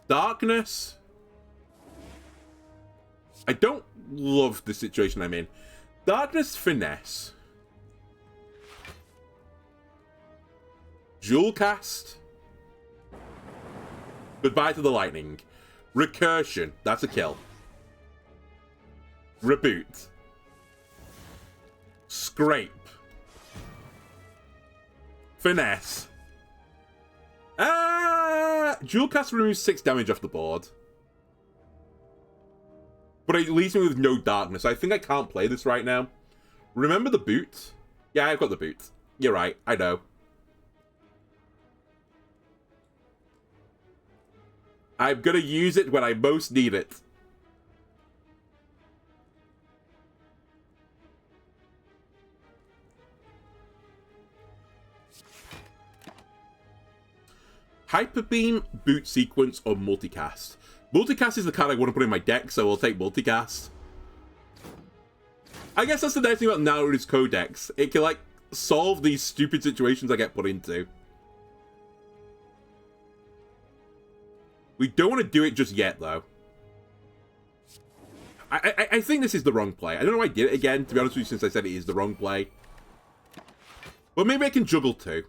Darkness. I don't love the situation I'm in. Darkness, finesse. Jewel cast. Goodbye to the lightning. Recursion. That's a kill. Reboot. Scrape. Finesse. Jewel cast removes 6 damage off the board. But it leaves me with no darkness. I think I can't play this right now. Remember the boot? Yeah, I've got the boot. You're right, I know. I'm gonna use it when I most need it. Hyper Beam, Boot Sequence, or Multicast. Multicast is the card I want to put in my deck, so I'll take Multicast. I guess that's the nice thing about Naruto's Codex. It can, like, solve these stupid situations I get put into. We don't want to do it just yet, though. I think this is the wrong play. I don't know why I did it again, to be honest with you, since I said it is the wrong play. But maybe I can juggle too.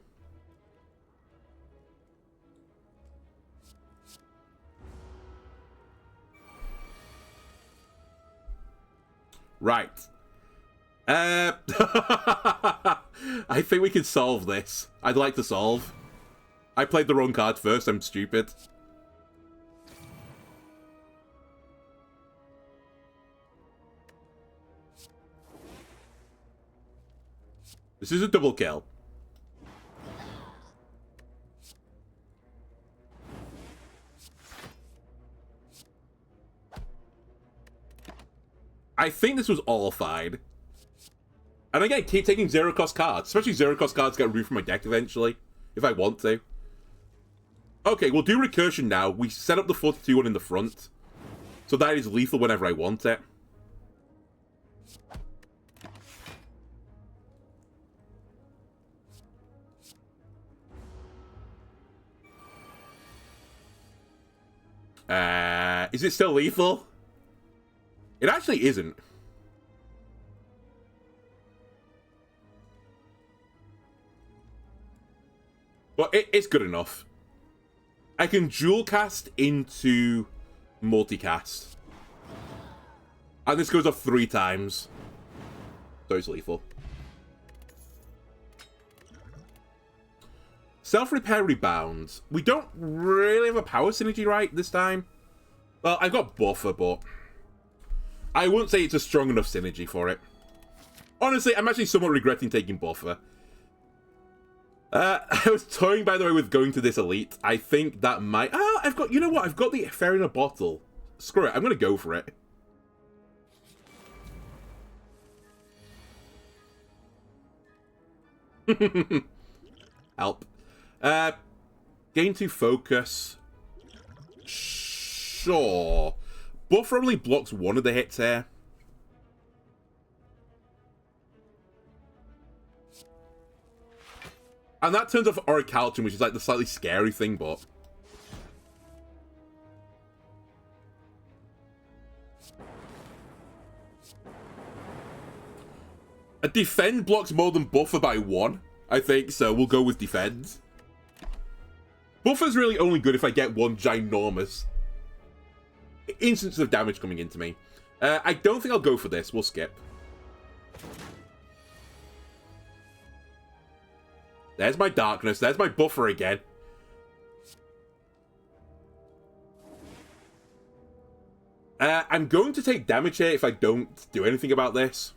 Right. I think we can solve this. I'd like to solve. I played the wrong card first, I'm stupid. This is a double kill. I think this was all fine. And again, keep taking zero cost cards. Especially zero cost cards get removed from my deck eventually. If I want to. Okay, we'll do Recursion now. We set up the 4-2-1 in the front. So that is lethal whenever I want it. Is it still lethal? It actually isn't. But it's good enough. I can dual cast into multicast. And this goes off 3 times. So it's lethal. Self-repair rebound. We don't really have a power synergy right this time. Well, I've got buffer, but I wouldn't say it's a strong enough synergy for it. Honestly, I'm actually somewhat regretting taking buffer. I was toying, by the way, with going to this elite. I think that might... Oh, I've got... You know what? I've got the Fair in a Bottle. Screw it. I'm going to go for it. Help. Gain 2 focus. Sure. Buffer only blocks 1 of the hits here. And that turns off Orichalcum, which is like the slightly scary thing, but... A defend blocks more than buffer by 1, I think, so we'll go with defend. Buffer's really only good if I get 1 ginormous instances of damage coming into me. I don't think I'll go for this. We'll skip. There's my darkness. There's my buffer again. I'm going to take damage here if I don't do anything about this.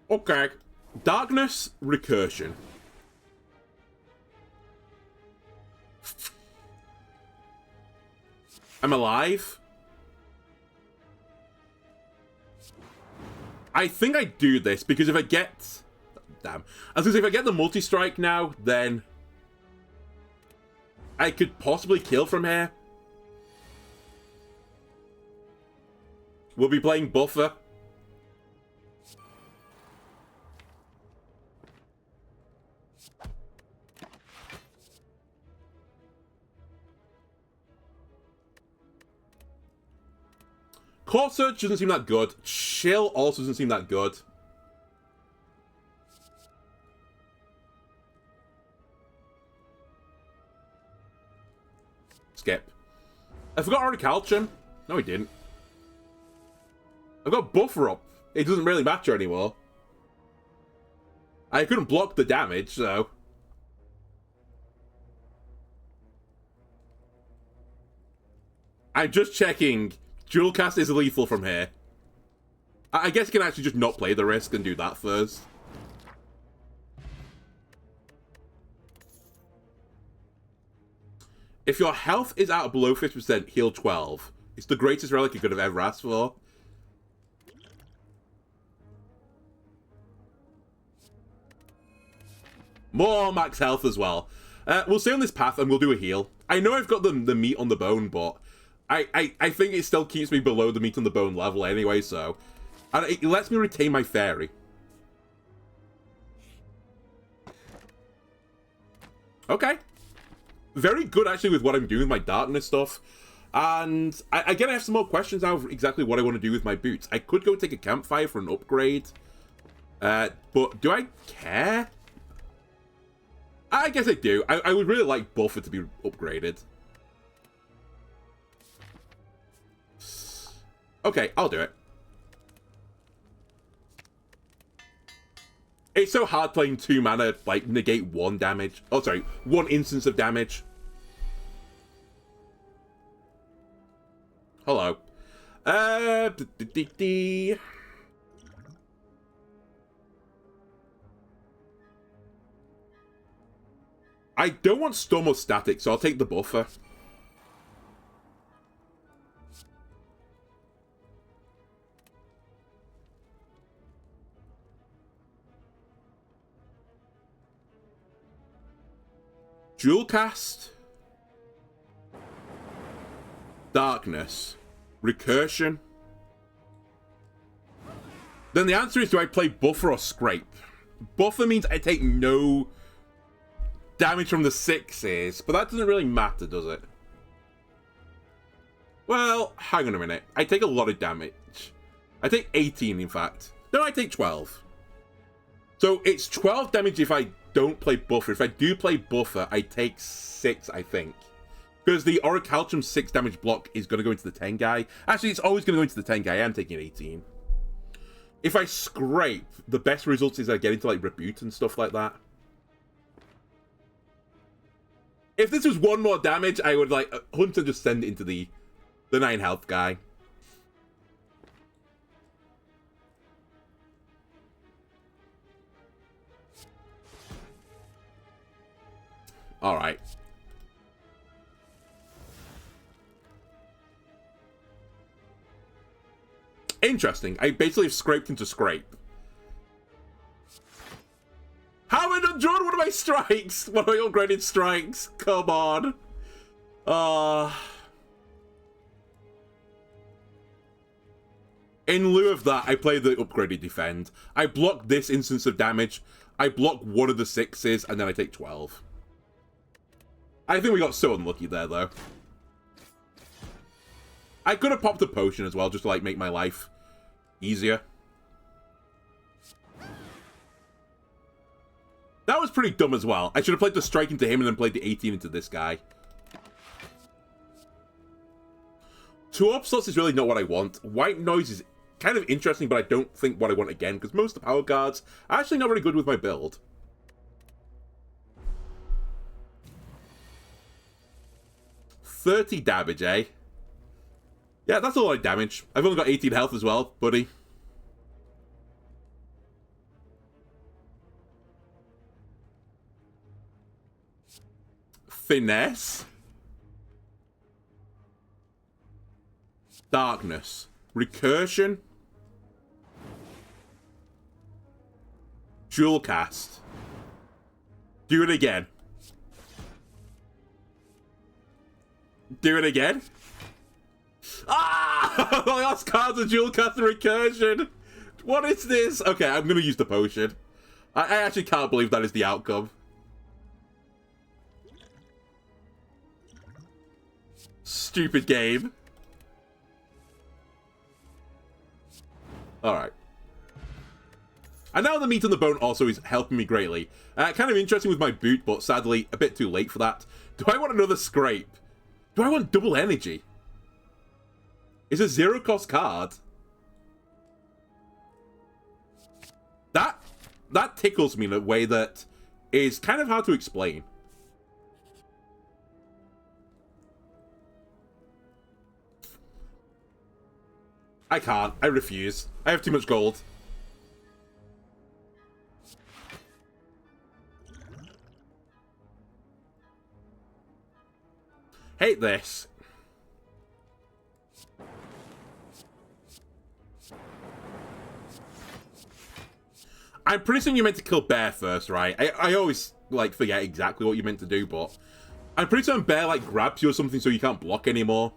Okay. Darkness, recursion. I'm alive. I think I do this because if I get... Damn. I was gonna say, if I get the multi-strike now, then I could possibly kill from here. We'll be playing buffer. Core Search doesn't seem that good. Chill also doesn't seem that good. Skip. I forgot Horticulture. No, he didn't. I've got Buffer up. It doesn't really matter anymore. I couldn't block the damage, so... I'm just checking. Dual Cast is lethal from here. I guess you can actually just not play the risk and do that first. If your health is out of below 50%, heal 12. It's the greatest relic you could have ever asked for. More max health as well. We'll stay on this path and we'll do a heal. I know I've got the meat on the bone, but I think it still keeps me below the meat on the bone level anyway, so... And it lets me retain my fairy. Okay. Very good, actually, with what I'm doing with my darkness stuff. And again, I have some more questions now of exactly what I want to do with my boots. I could go take a campfire for an upgrade. But do I care? I guess I do. I would really like Buffer to be upgraded. Okay, I'll do it. It's so hard playing 2 mana, like, negate 1 damage. Oh, sorry, 1 instance of damage. Hello. I don't want Storm or Static, so I'll take the Buffer. Dual Cast. Darkness. Recursion. Then the answer is, do I play Buffer or Scrape? Buffer means I take no damage from the 6s, but that doesn't really matter, does it? Well, hang on a minute. I take a lot of damage. I take 18, in fact. No, I take 12. So it's 12 damage if I don't play Buffer. If I do play Buffer, I take 6, I think. Because the Orichalcum 6 damage block is going to go into the 10 guy. Actually, it's always going to go into the 10 guy. I'm taking 18. If I Scrape, the best results is I get into, like, Rebuke and stuff like that. If this was 1 more damage, I would, like, Hunter just send it into the 9 health guy. Alright. Interesting. I basically have scraped into Scrape. How have I not drawn one of my strikes? One of my upgraded strikes. Come on. In lieu of that, I play the upgraded Defend. I block this instance of damage. I block one of the 6s, and then I take 12. I think we got so unlucky there, though. I could have popped a potion as well, just to, like, make my life easier. That was pretty dumb as well. I should have played the strike into him and then played the 18 into this guy. 2 orb slots is really not what I want. White Noise is kind of interesting, but I don't think what I want again, because most of the power cards are actually not very good with my build. $30 damage, eh? Yeah, that's a lot of damage. I've only got 18 health as well, buddy. Finesse. Darkness. Recursion. Dual cast. Do it again. Do it again. Ah! My last card's a dual cast and recursion. What is this? Okay, I'm gonna use the potion. I actually can't believe that is the outcome. Stupid game. Alright. And now the meat on the bone also is helping me greatly. Kind of interesting with my boot, but sadly a bit too late for that. Do I want another scrape? Do I want double energy? It's a zero cost card. That tickles me in a way that is kind of hard to explain. I can't. I refuse. I have too much gold. Hate this. I'm pretty certain you meant to kill Bear first, right? I always, like, forget exactly what you meant to do, but I'm pretty certain Bear, like, grabs you or something so you can't block anymore.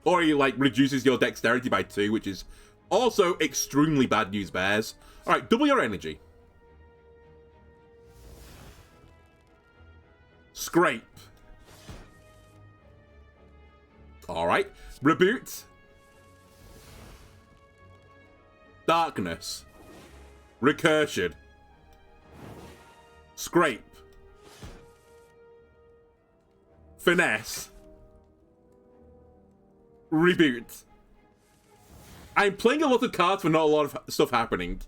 Or he, like, reduces your dexterity by 2, which is also extremely bad news, Bears. Alright, double your energy. Scrape. Alright. Reboot. Darkness. Recursion. Scrape. Finesse. Reboot. I'm playing a lot of cards for not a lot of stuff happening.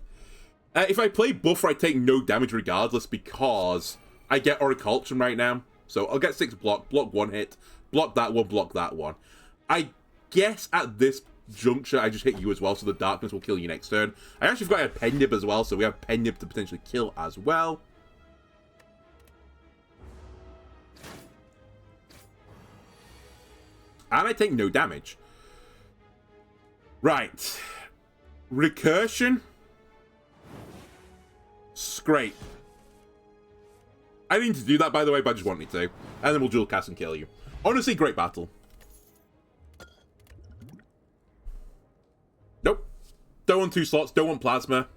If I play Buffer, I take no damage regardless because I get Oriculture right now. So I'll get 6 block 1 hit, block that one. I guess at this juncture, I just hit you as well, so the darkness will kill you next turn. I actually forgot I have Pendib as well, so we have Pendib to potentially kill as well. And I take no damage. Right. Recursion. Scrape. I didn't need to do that, by the way, but I just wanted to. And then we'll dual cast and kill you. Honestly, great battle. Nope. Don't want 2 slots. Don't want plasma.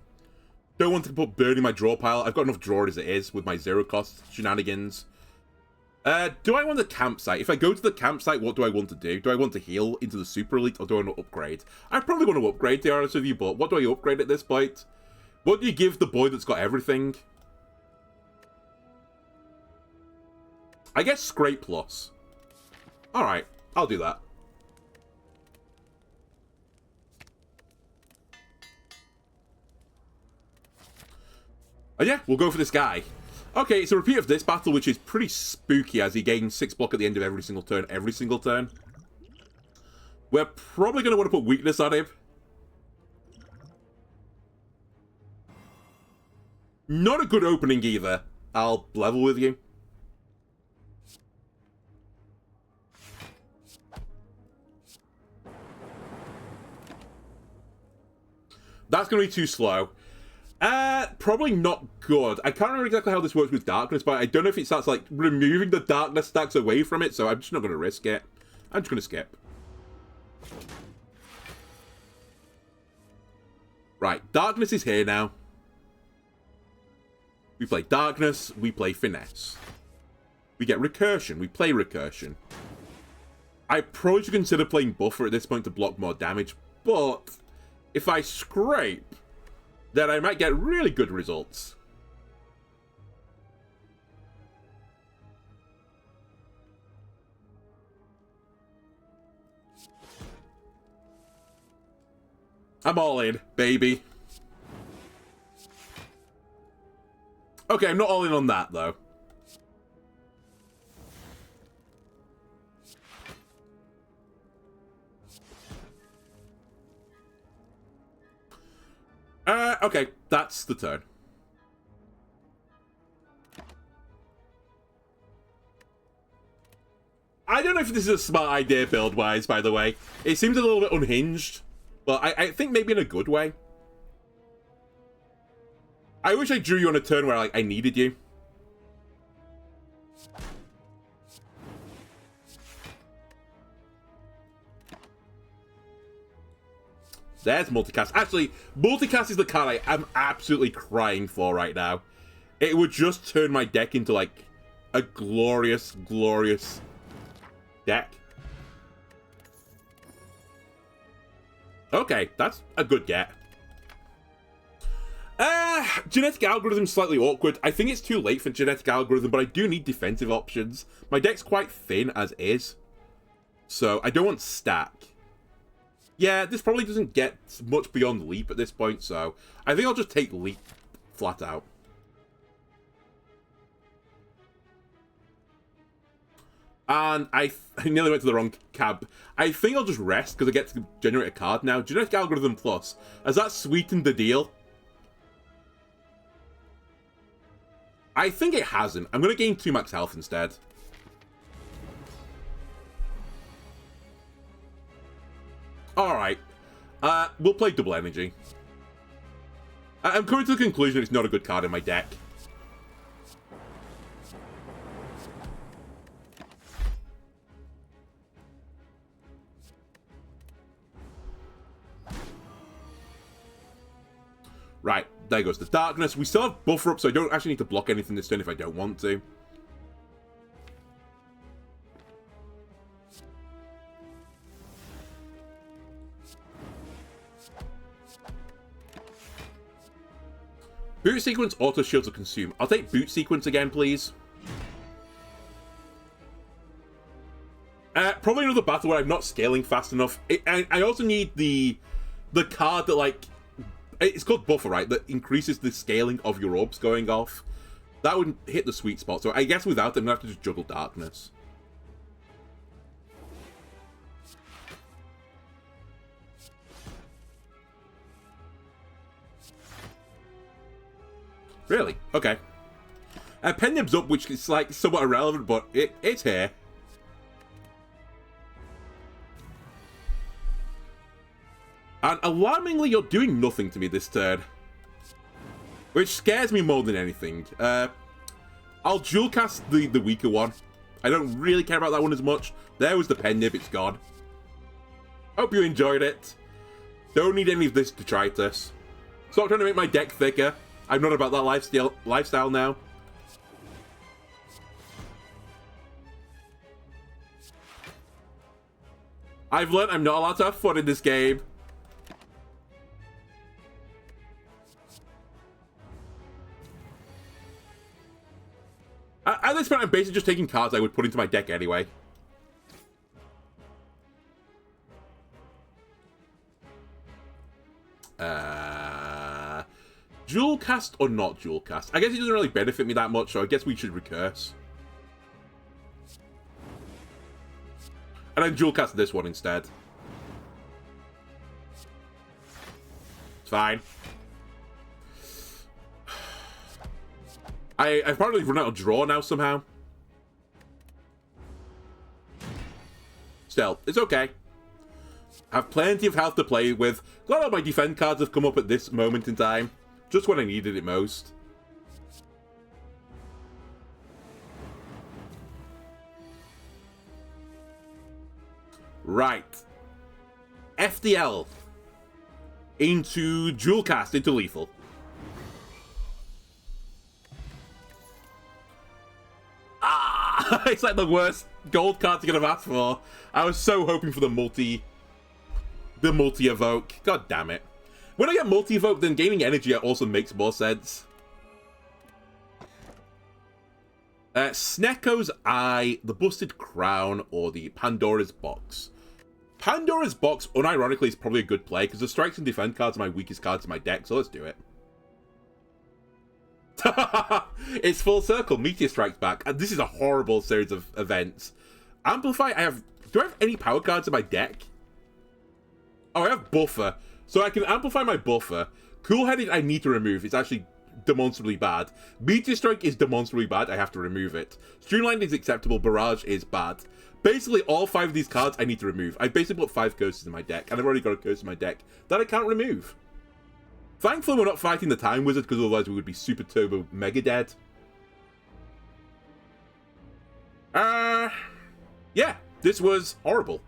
Don't want to put burn in my draw pile. I've got enough draw as it is with my 0 cost shenanigans. Do I want the campsite? If I go to the campsite, what do I want to do? Do I want to heal into the super elite or do I want to upgrade? I probably want to upgrade, to be honest with you, but what do I upgrade at this point? What do you give the boy that's got everything? I guess Scrape Plus. Alright, I'll do that. And yeah, we'll go for this guy. Okay, it's a repeat of this battle, which is pretty spooky as he gains 6 block at the end of every single turn, We're probably going to want to put weakness on him. Not a good opening either. I'll level with you. That's going to be too slow. Probably not good. I can't remember exactly how this works with darkness, but I don't know if it starts, like, removing the darkness stacks away from it, so I'm just not going to risk it. I'm just going to skip. Right, darkness is here now. We play darkness, we play finesse. We get recursion, we play recursion. I probably should consider playing buffer at this point to block more damage, but if I scrape, then I might get really good results. I'm all in, baby. Okay, I'm not all in on that, though. Okay, that's the turn. I don't know if this is a smart idea build-wise, by the way. It seems a little bit unhinged, but I think maybe in a good way. I wish I drew you on a turn where, like, I needed you. There's multicast. Actually, multicast is the card I'm absolutely crying for right now. It would just turn my deck into, like, a glorious, glorious deck. Okay, that's a good get. Genetic algorithm slightly awkward. I think it's too late for genetic algorithm, but I do need defensive options. My deck's quite thin as is, so I don't want stack. Yeah, this probably doesn't get much beyond leap at this point, so I think I'll just take leap flat out. And I nearly went to the wrong cab. I think I'll just rest because I get to generate a card now. Genetic Algorithm Plus. Has that sweetened the deal? I think it hasn't. I'm going to gain 2 max health instead. Alright. We'll play Double Energy. I'm coming to the conclusion it's not a good card in my deck. Right, there goes the darkness. We still have buffer up, so I don't actually need to block anything this turn if I don't want to. Boot sequence, auto shields or consume. I'll take boot sequence again, please. Probably another battle where I'm not scaling fast enough. I also need the card that, like, it's called buffer, right? That increases the scaling of your orbs going off. That would hit the sweet spot. So I guess without them, I'm going to have to just juggle darkness. Really? Okay. Pen nibs up, which is, like, somewhat irrelevant, but it's here. And alarmingly, you're doing nothing to me this turn. Which scares me more than anything. I'll dual cast the weaker one. I don't really care about that one as much. There was the pen nib, it's gone. Hope you enjoyed it. Don't need any of this detritus. Stop trying to make my deck thicker. I'm not about that lifestyle now. I've learned I'm not allowed to have fun in this game. At this point, I'm basically just taking cards I would put into my deck anyway. Dual cast or not dual cast? I guess it doesn't really benefit me that much, so I guess we should recurse. And then dual cast this one instead. It's fine. I've probably run out of draw now somehow. Still, it's okay. I have plenty of health to play with. Glad all my defend cards have come up at this moment in time. Just when I needed it most. Right. FDL. Into dual cast, into lethal. It's like the worst gold card to get have asked for. I was so hoping for the multi-evoke. God damn it. When I get multi-evoke, then gaining energy also makes more sense. Snecko's Eye, the Busted Crown, or the Pandora's Box. Pandora's Box, unironically, is probably a good play, because the strikes and defend cards are my weakest cards in my deck, so let's do it. It's full circle. Meteor strikes back. And this is a horrible series of events. Amplify, do I have any power cards in my deck? Oh, I have buffer. So I can amplify my buffer. Cool-headed I need to remove. It's actually demonstrably bad. Meteor Strike is demonstrably bad. I have to remove it. Streamline is acceptable. Barrage is bad. Basically, all 5 of these cards I need to remove. I basically put 5 curses in my deck, and I've already got a curse in my deck that I can't remove. Thankfully, we're not fighting the Time Wizard, because otherwise we would be super turbo mega dead. Yeah, this was horrible.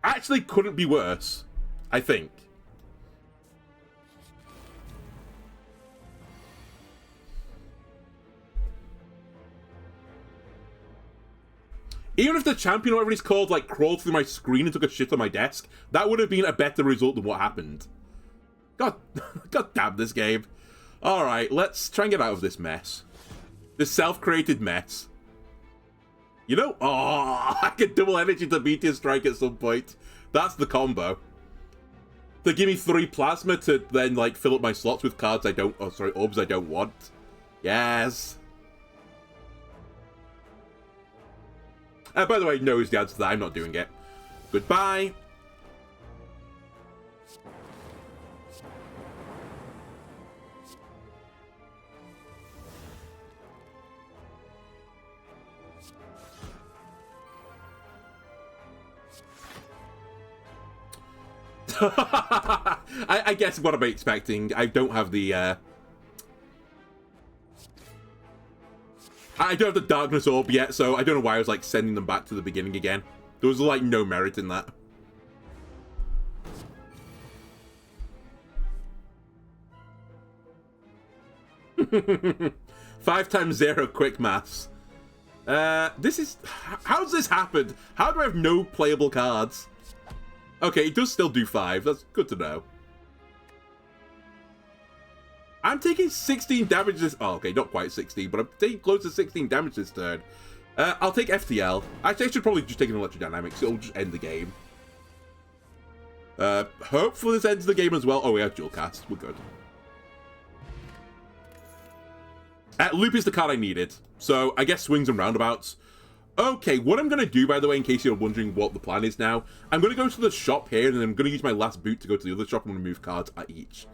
Actually couldn't be worse, I think. Even if the champion, or whatever he's called, like, crawled through my screen and took a shit on my desk, that would have been a better result than what happened. God damn this game. Alright, let's try and get out of this mess. This self-created mess. You know, I could double energy to Meteor Strike at some point. That's the combo. To give me 3 plasma to then, like, fill up my slots with cards I don't, orbs I don't want. Yes. By the way, no is the answer to that. I'm not doing it. Goodbye. I guess what am I expecting? I don't have the, I don't have the Darkness Orb yet, so I don't know why I was, like, sending them back to the beginning again. There was, like, no merit in that. Five times 0 quick maths. This is... How's this happened? How do I have no playable cards? Okay, it does still do 5. That's good to know. I'm taking 16 damage this... Oh, okay, not quite 16, but I'm taking close to 16 damage this turn. I'll take FTL. Actually, I should probably just take an Electrodynamics. It'll just end the game. Hopefully this ends the game as well. Oh, we have dual cast. We're good. Loop is the card I needed. So, I guess swings and roundabouts. Okay, what I'm going to do, by the way, in case you're wondering what the plan is now, I'm going to go to the shop here, and then I'm going to use my last boot to go to the other shop and remove cards at each.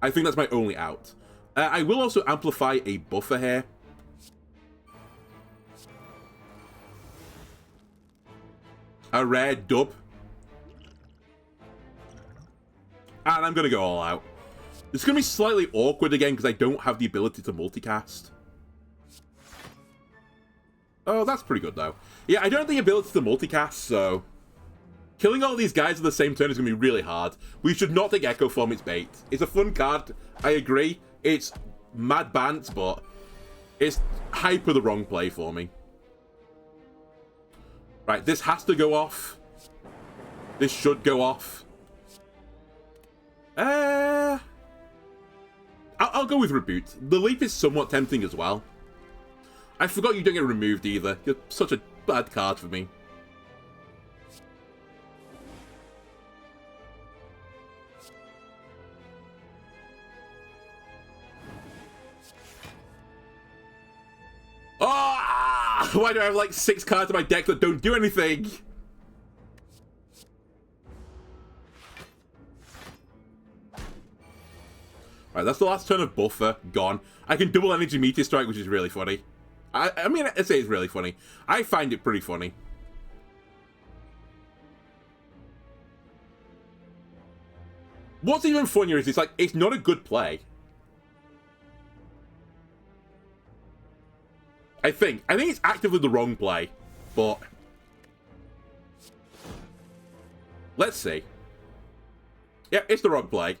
I think that's my only out. I will also amplify a buffer here. A rare dub. And I'm going to go all out. It's going to be slightly awkward again because I don't have the ability to multicast. Oh, that's pretty good, though. Yeah, I don't have the ability to multicast, so... Killing all these guys at the same turn is going to be really hard. We should not take Echo Form, it's bait. It's a fun card, I agree. It's mad bants, but it's hyper the wrong play for me. Right, this has to go off. This should go off. I'll go with Reboot. The Leap is somewhat tempting as well. I forgot you don't get removed either. You're such a bad card for me. Oh, why do I have like 6 cards in my deck that don't do anything? Right, that's the last turn of buffer. Gone. I can double energy Meteor Strike, which is really funny. I mean, I say it's really funny. I find it pretty funny. What's even funnier is it's not a good play. I think it's actively the wrong play, but let's see. Yeah, it's the wrong play.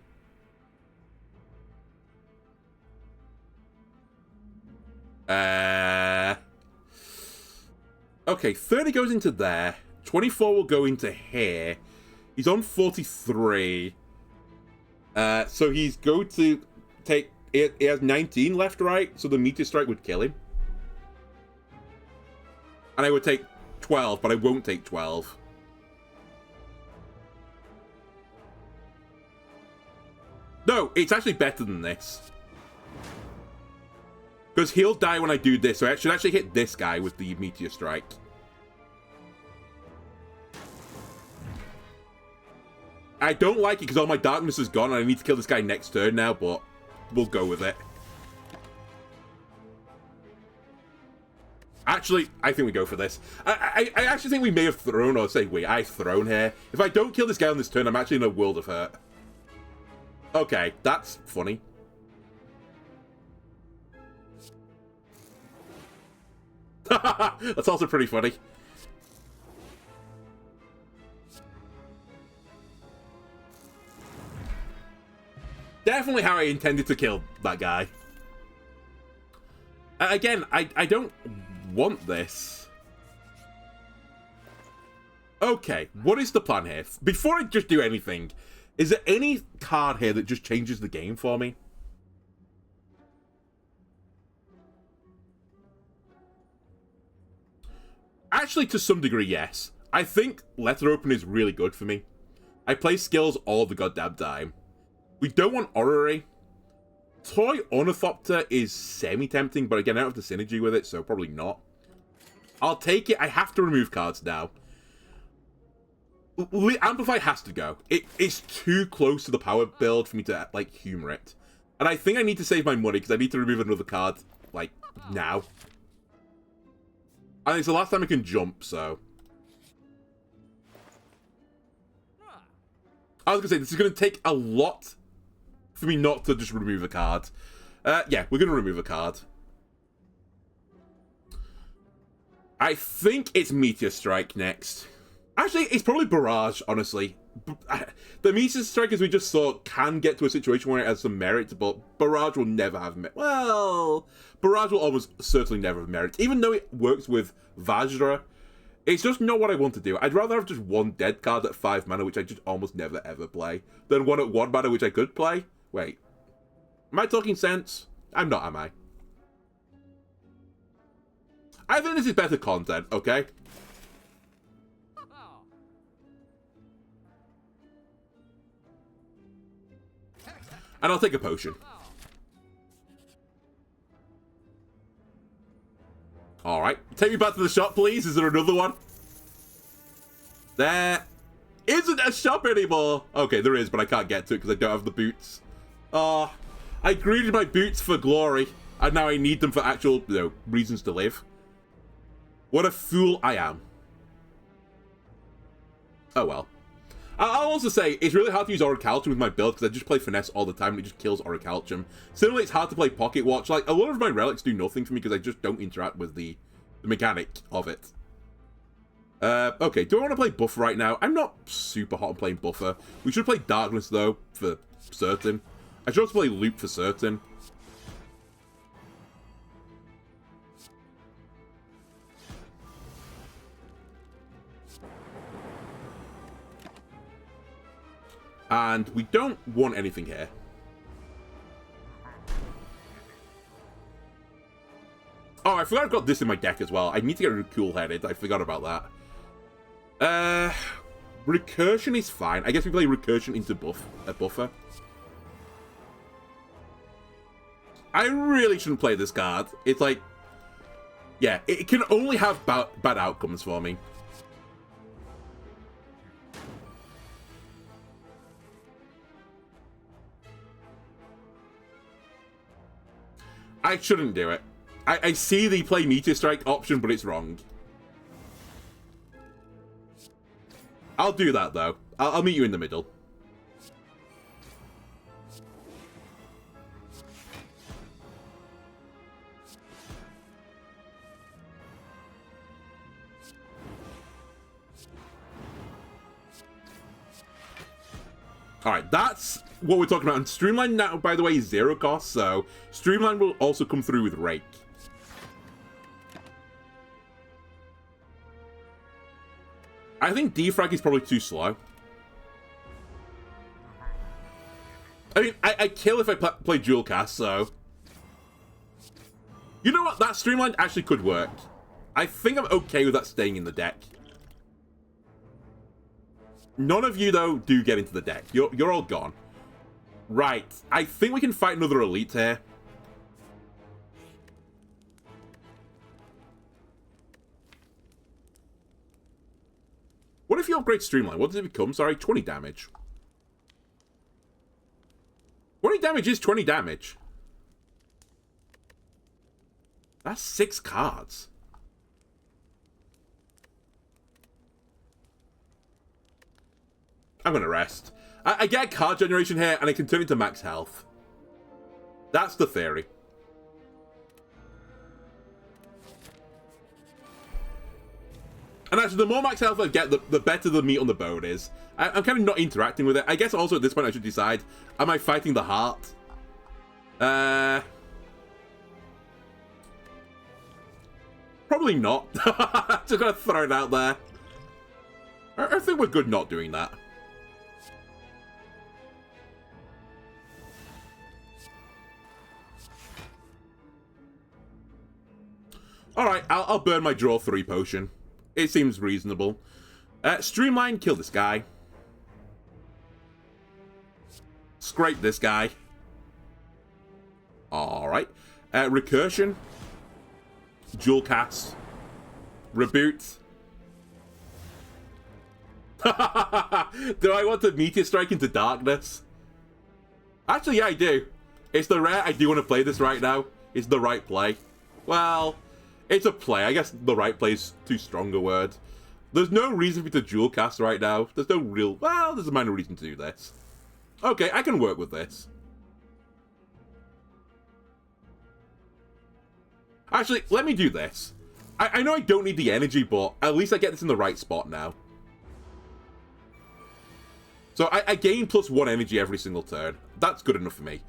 Okay, 30 goes into there. 24 will go into here. He's on 43. So he's going to take... He has 19 left, right? So the Meteor Strike would kill him. And I would take 12, but I won't take 12. No, it's actually better than this. Because he'll die when I do this, so I should actually hit this guy with the Meteor Strike. I don't like it because all my darkness is gone and I need to kill this guy next turn now, but we'll go with it. Actually, I think we go for this. I actually think we may have thrown, or say I've thrown here. If I don't kill this guy on this turn, I'm actually in a world of hurt. Okay, that's funny. That's also pretty funny. Definitely how I intended to kill that guy. Again, I don't want this. Okay, what is the plan here? Before I just do anything, is there any card here that just changes the game for me? Actually, to some degree, yes. I think Letter Open is really good for me. I play skills all the goddamn time. We don't want Orrery. Toy Ornithopter is semi-tempting, but again, I don't have the synergy with it, so probably not. I'll take it. I have to remove cards now. Amplify has to go. It's too close to the power build for me to, like, humor it. And I think I need to save my money, because I need to remove another card, like, now. And it's the last time I can jump, so... I was going to say, this is going to take a lot for me not to just remove a card. Yeah, we're going to remove a card. I think it's Meteor Strike next. Actually, it's probably Barrage, honestly. The Meteor Strike, as we just saw, can get to a situation where it has some merit, but Barrage will never have merit. Well, Barrage will almost certainly never have merit. Even though it works with Vajra, it's just not what I want to do. I'd rather have just one dead card at 5 mana, which I just almost never ever play, than one at 1 mana, which I could play. Wait. Am I talking sense? I'm not, am I? I think this is better content, okay? And I'll take a potion. Alright. Take me back to the shop, please. Is there another one? There isn't a shop anymore. Okay, there is, but I can't get to it because I don't have the boots. I greeded my boots for glory, and now I need them for actual, reasons to live. What a fool I am. Oh well. I'll also say, it's really hard to use Orichalcum with my build because I just play Finesse all the time and it just kills Orichalcum. Similarly, it's hard to play Pocket Watch. Like, a lot of my relics do nothing for me because I just don't interact with the mechanic of it. Okay, do I want to play Buffer right now? I'm not super hot on playing Buffer. We should play Darkness, though, for certain. I should also play Loop for certain. And we don't want anything here. Oh, I forgot I've got this in my deck as well. I need to get rid of Cool-Headed. I forgot about that. Recursion is fine. I guess we play Recursion into Buffer. I really shouldn't play this card. It's like... Yeah, it can only have bad outcomes for me. I shouldn't do it. I see the play Meteor Strike option, but it's wrong. I'll do that, though. I'll meet you in the middle. Alright, that's what we're talking about. And Streamline now, by the way, is 0 cost, so Streamline will also come through with Rake. I think Defrag is probably too slow. I mean, I kill if I play Dual Cast, so... You know what? That Streamline actually could work. I think I'm okay with that staying in the deck. None of you, though, do get into the deck. You're all gone. Right. I think we can fight another Elite here. What if you upgrade Streamline? What does it become? Sorry, 20 damage. 20 damage is 20 damage. That's 6 cards. I'm gonna rest. I get card generation here, and I can turn it to max health. That's the theory. And actually, the more max health I get, the better the meat on the bone is. I'm kind of not interacting with it. I guess also at this point I should decide, am I fighting the heart? Probably not. Just gonna throw it out there. I think we're good not doing that. Alright, I'll burn my draw 3 potion. It seems reasonable. Streamline, kill this guy. Scrape this guy. Alright. Recursion. Dual cast. Reboot. Do I want to Meteor Strike into darkness? Actually, yeah, I do. It's the rare I do want to play this right now. It's the right play. Well, it's a play. I guess the right play is too strong a word. There's no reason for me to dual cast right now. There's no real... Well, there's a minor reason to do this. Okay, I can work with this. Actually, let me do this. I know I don't need the energy, but at least I get this in the right spot now. So I gain +1 energy every single turn. That's good enough for me.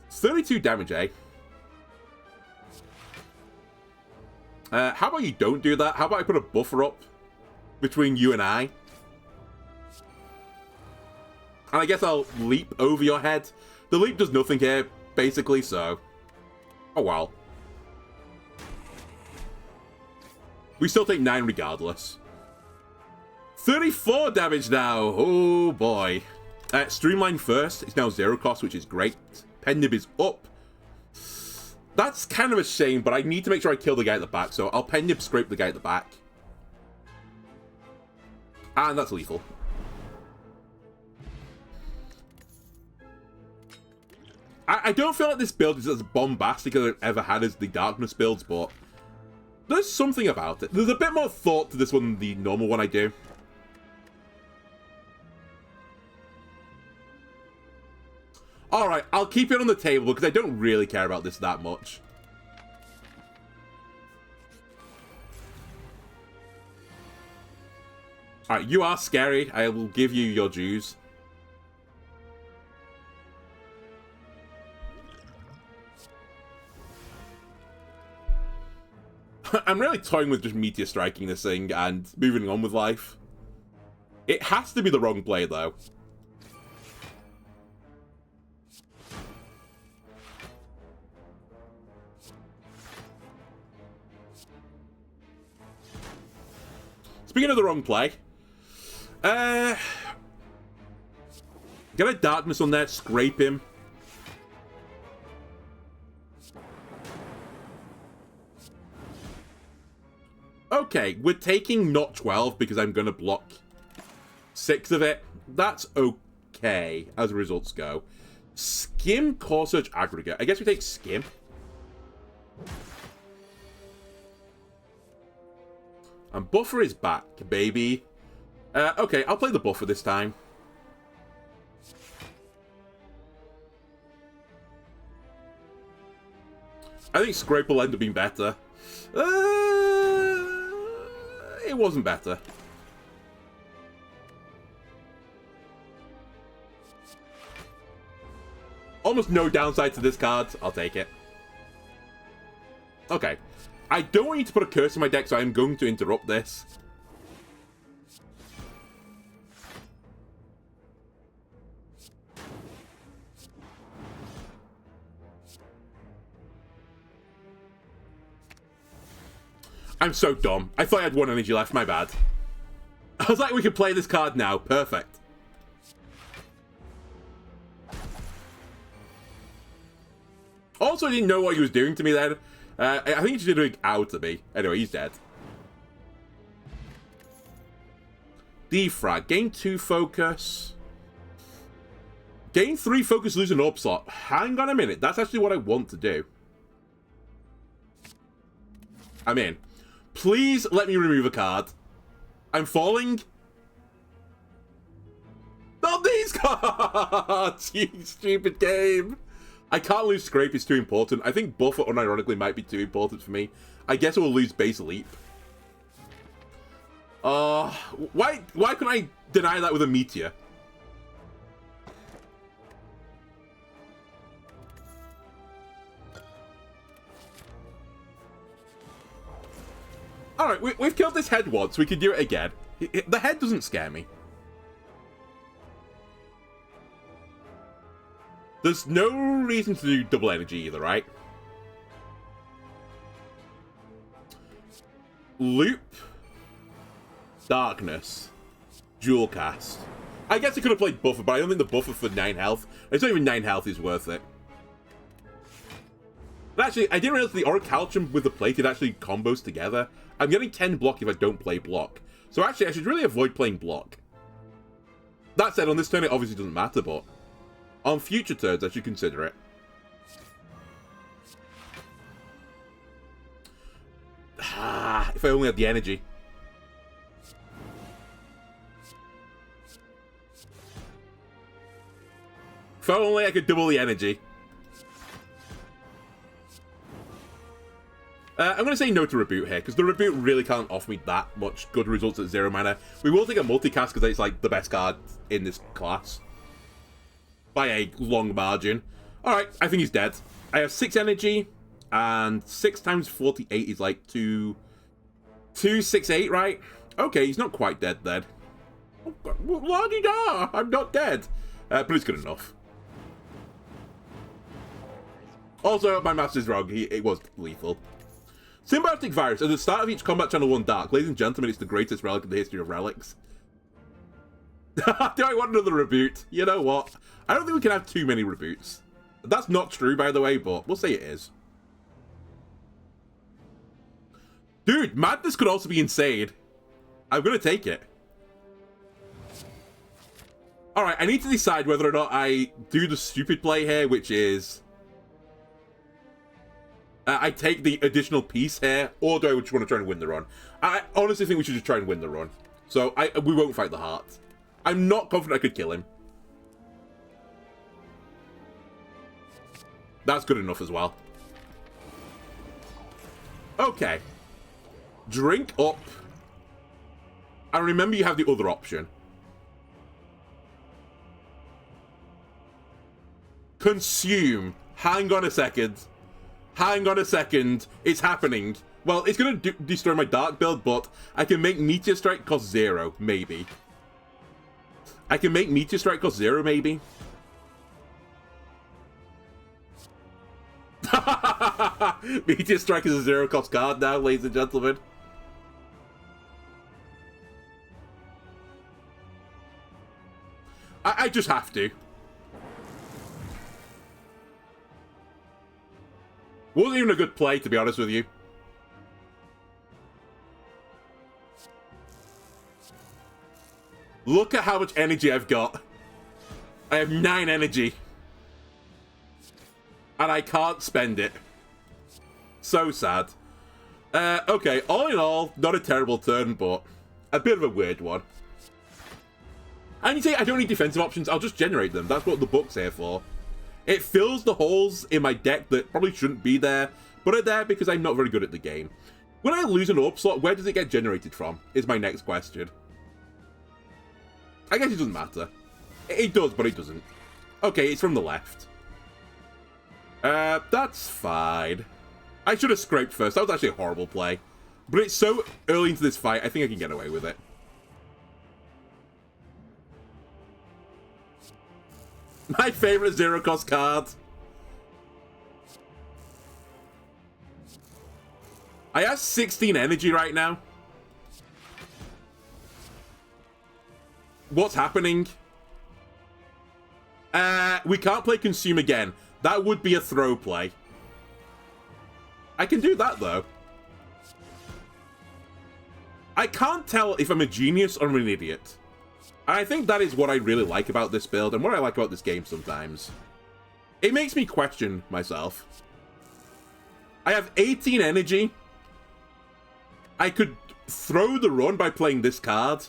32 damage, eh? How about you don't do that? How about I put a buffer up between you and I? And I guess I'll leap over your head. The leap does nothing here, basically, so... Oh, well. We still take 9 regardless. 34 damage now! Oh, boy. Streamline first. It's now 0 cost, which is great. Pen nib is up. That's kind of a shame, but I need to make sure I kill the guy at the back, so I'll pen nib scrape the guy at the back. And that's lethal. I don't feel like this build is as bombastic as I've ever had as the Darkness builds, but there's something about it. There's a bit more thought to this one than the normal one I do. Alright, I'll keep it on the table because I don't really care about this that much. Alright, you are scary. I will give you your dues. I'm really toying with just Meteor Striking this thing and moving on with life. It has to be the wrong play, though. Speaking of the wrong play, get a Darkness on there, scrape him. Okay, we're taking not 12 because I'm going to block 6 of it. That's okay, as results go. Skim, Core Surge, Aggregate. I guess we take Skim. And Buffer is back, baby. Okay, I'll play the Buffer this time. I think Scrape will end up being better. It wasn't better. Almost no downside to this card. I'll take it. Okay. I don't want you to put a curse in my deck, so I'm going to interrupt this. I'm so dumb. I thought I had 1 energy left. My bad. I was like, we can play this card now. Perfect. Also, I didn't know what he was doing to me then. I think he's just doing out to me. Anyway, he's dead. Defrag. Gain 2 focus. Gain 3 focus, lose an orb slot. Hang on a minute. That's actually what I want to do. I'm in. Please let me remove a card. I'm falling. Not these cards! You stupid game. I can't lose Scrape. It's too important. I think Buffer, unironically, might be too important for me. I guess I will lose Base Leap. Why couldn't I deny that with a Meteor? Alright, we've killed this head once. We can do it again. The head doesn't scare me. There's no reason to do double energy either, right? Loop. Darkness. Dual cast. I guess I could have played Buffer, but I don't think the Buffer for 9 health. It's not even 9 health is worth it. But actually, I didn't realize the Orichalcum with the plated actually combos together. I'm getting 10 block if I don't play block. So actually, I should really avoid playing block. That said, on this turn it obviously doesn't matter, but on future turns I should consider it. If I only had the energy. If only I could double the energy. I'm going to say no to Reboot here, because the Reboot really can't offer me that much good results at 0 mana. We will take a multicast, because it's like the best card in this class. By a long margin. Alright, I think he's dead. I have 6 energy, and 6 times 48 is like 268, right? Okay, he's not quite dead then. La-di-da! I'm not dead. But it's good enough. Also, my maths is wrong. It was lethal. Symbiotic Virus. At the start of each Combat Channel 1 Dark, ladies and gentlemen, it's the greatest relic in the history of relics. Do I want another reboot? You know what? I don't think we can have too many reboots. That's not true, by the way, but we'll say it is. Dude, Madness could also be insane. I'm going to take it. Alright, I need to decide whether or not I do the stupid play here, which is I take the additional piece here, or do I just want to try and win the run? I honestly think we should just try and win the run. So we won't fight the heart. I'm not confident I could kill him. That's good enough as well. Okay. Drink up. And remember you have the other option. Consume. Hang on a second. Hang on a second. It's happening. Well, it's going to destroy my Dark build, but I can make Meteor Strike cost 0, maybe. I can make Meteor Strike cost 0, maybe. Meteor Strike is a 0 cost card now, ladies and gentlemen. I just have to. Wasn't even a good play, to be honest with you. Look at how much energy I've got. I have 9 energy. And I can't spend it. So sad. Okay, all in all, not a terrible turn, but a bit of a weird one. And you say I don't need defensive options, I'll just generate them. That's what the book's here for. It fills the holes in my deck that probably shouldn't be there, but are there because I'm not very good at the game. When I lose an orb slot, where does it get generated from, is my next question. I guess it doesn't matter. It does, but it doesn't. Okay, it's from the left. That's fine. I should have scraped first. That was actually a horrible play. But it's so early into this fight, I think I can get away with it. My favorite 0 cost card. I have 16 energy right now. What's happening? We can't play Consume again. That would be a throw play. I can do that, though. I can't tell if I'm a genius or I'm an idiot. And I think that is what I really like about this build, and what I like about this game sometimes. It makes me question myself. I have 18 energy. I could throw the run by playing this card.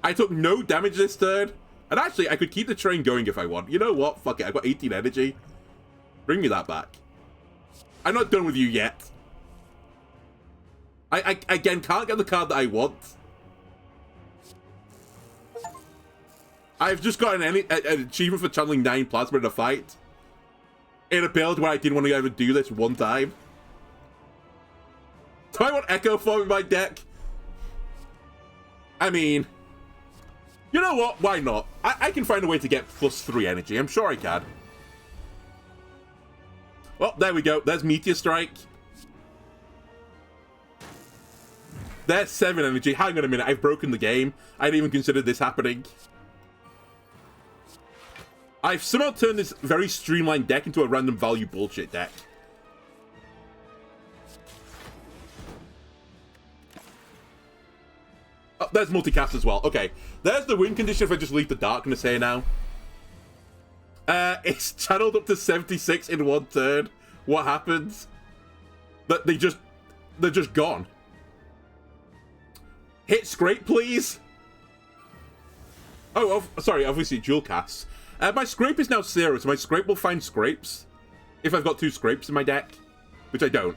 I took no damage this turn. And actually, I could keep the train going if I want. You know what? Fuck it. I've got 18 energy. Bring me that back. I'm not done with you yet. I again, can't get the card that I want. I've just got an achievement for channeling 9 plasma in a fight. In a build where I didn't want to ever do this one time. Do I want Echo Form in my deck? I mean... You know what? Why not? I can find a way to get +3 energy. I'm sure I can. Well, there we go. There's Meteor Strike. There's 7 energy. Hang on a minute. I've broken the game. I didn't even consider this happening. I've somehow turned this very streamlined deck into a random value bullshit deck. Oh, there's multicast as well. Okay. There's the win condition if I just leave the darkness here now. It's channeled up to 76 in one turn. What happens? But they're just gone. Hit scrape, please. Oh, sorry, obviously dual casts. My scrape is now 0, so my scrape will find scrapes. If I've got 2 scrapes in my deck. Which I don't.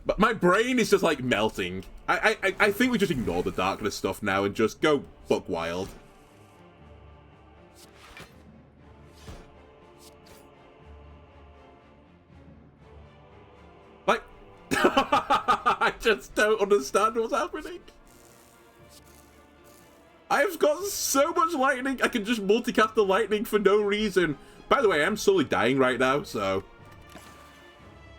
But my brain is just like melting. I think we just ignore the darkness stuff now and just go buck wild. Like, I just don't understand what's happening. I've got so much lightning, I can just multicast the lightning for no reason. By the way, I'm slowly dying right now, so...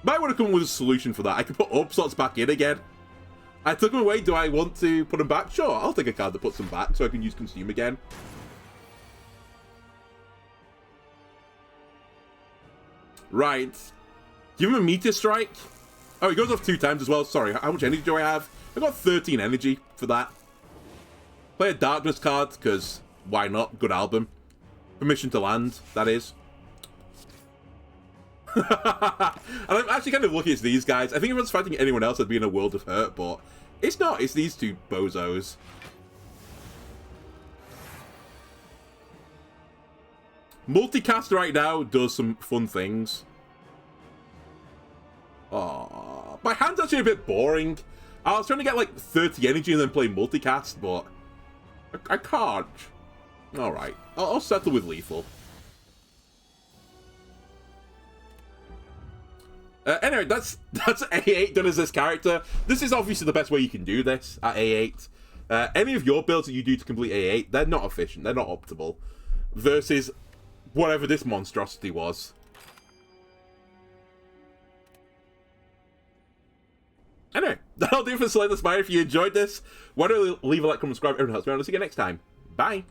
Might want to come up with a solution for that. I can put upslots back in again. I took them away. Do I want to put them back? Sure, I'll take a card that puts them back so I can use Consume again. Right. Give him a Meteor Strike. Oh, he goes off 2 times as well. Sorry, how much energy do I have? I got 13 energy for that. Play a Darkness card, because why not? Good album. Permission to Land, that is. And I'm actually kind of lucky it's these guys. I think if I was fighting anyone else, I'd be in a world of hurt, but it's not. It's these 2 bozos. Multicast right now does some fun things. Oh, my hand's actually a bit boring. I was trying to get like 30 energy and then play multicast, but I can't. Alright, I'll settle with lethal. Anyway, that's A8 done as this character. This is obviously the best way you can do this at A8. Any of your builds that you do to complete A8, they're not efficient, they're not optimal. Versus whatever this monstrosity was. Anyway, that'll do for Slay the Spire. If you enjoyed this, why don't you leave a like, comment, subscribe, everyone else. I'll see you next time. Bye.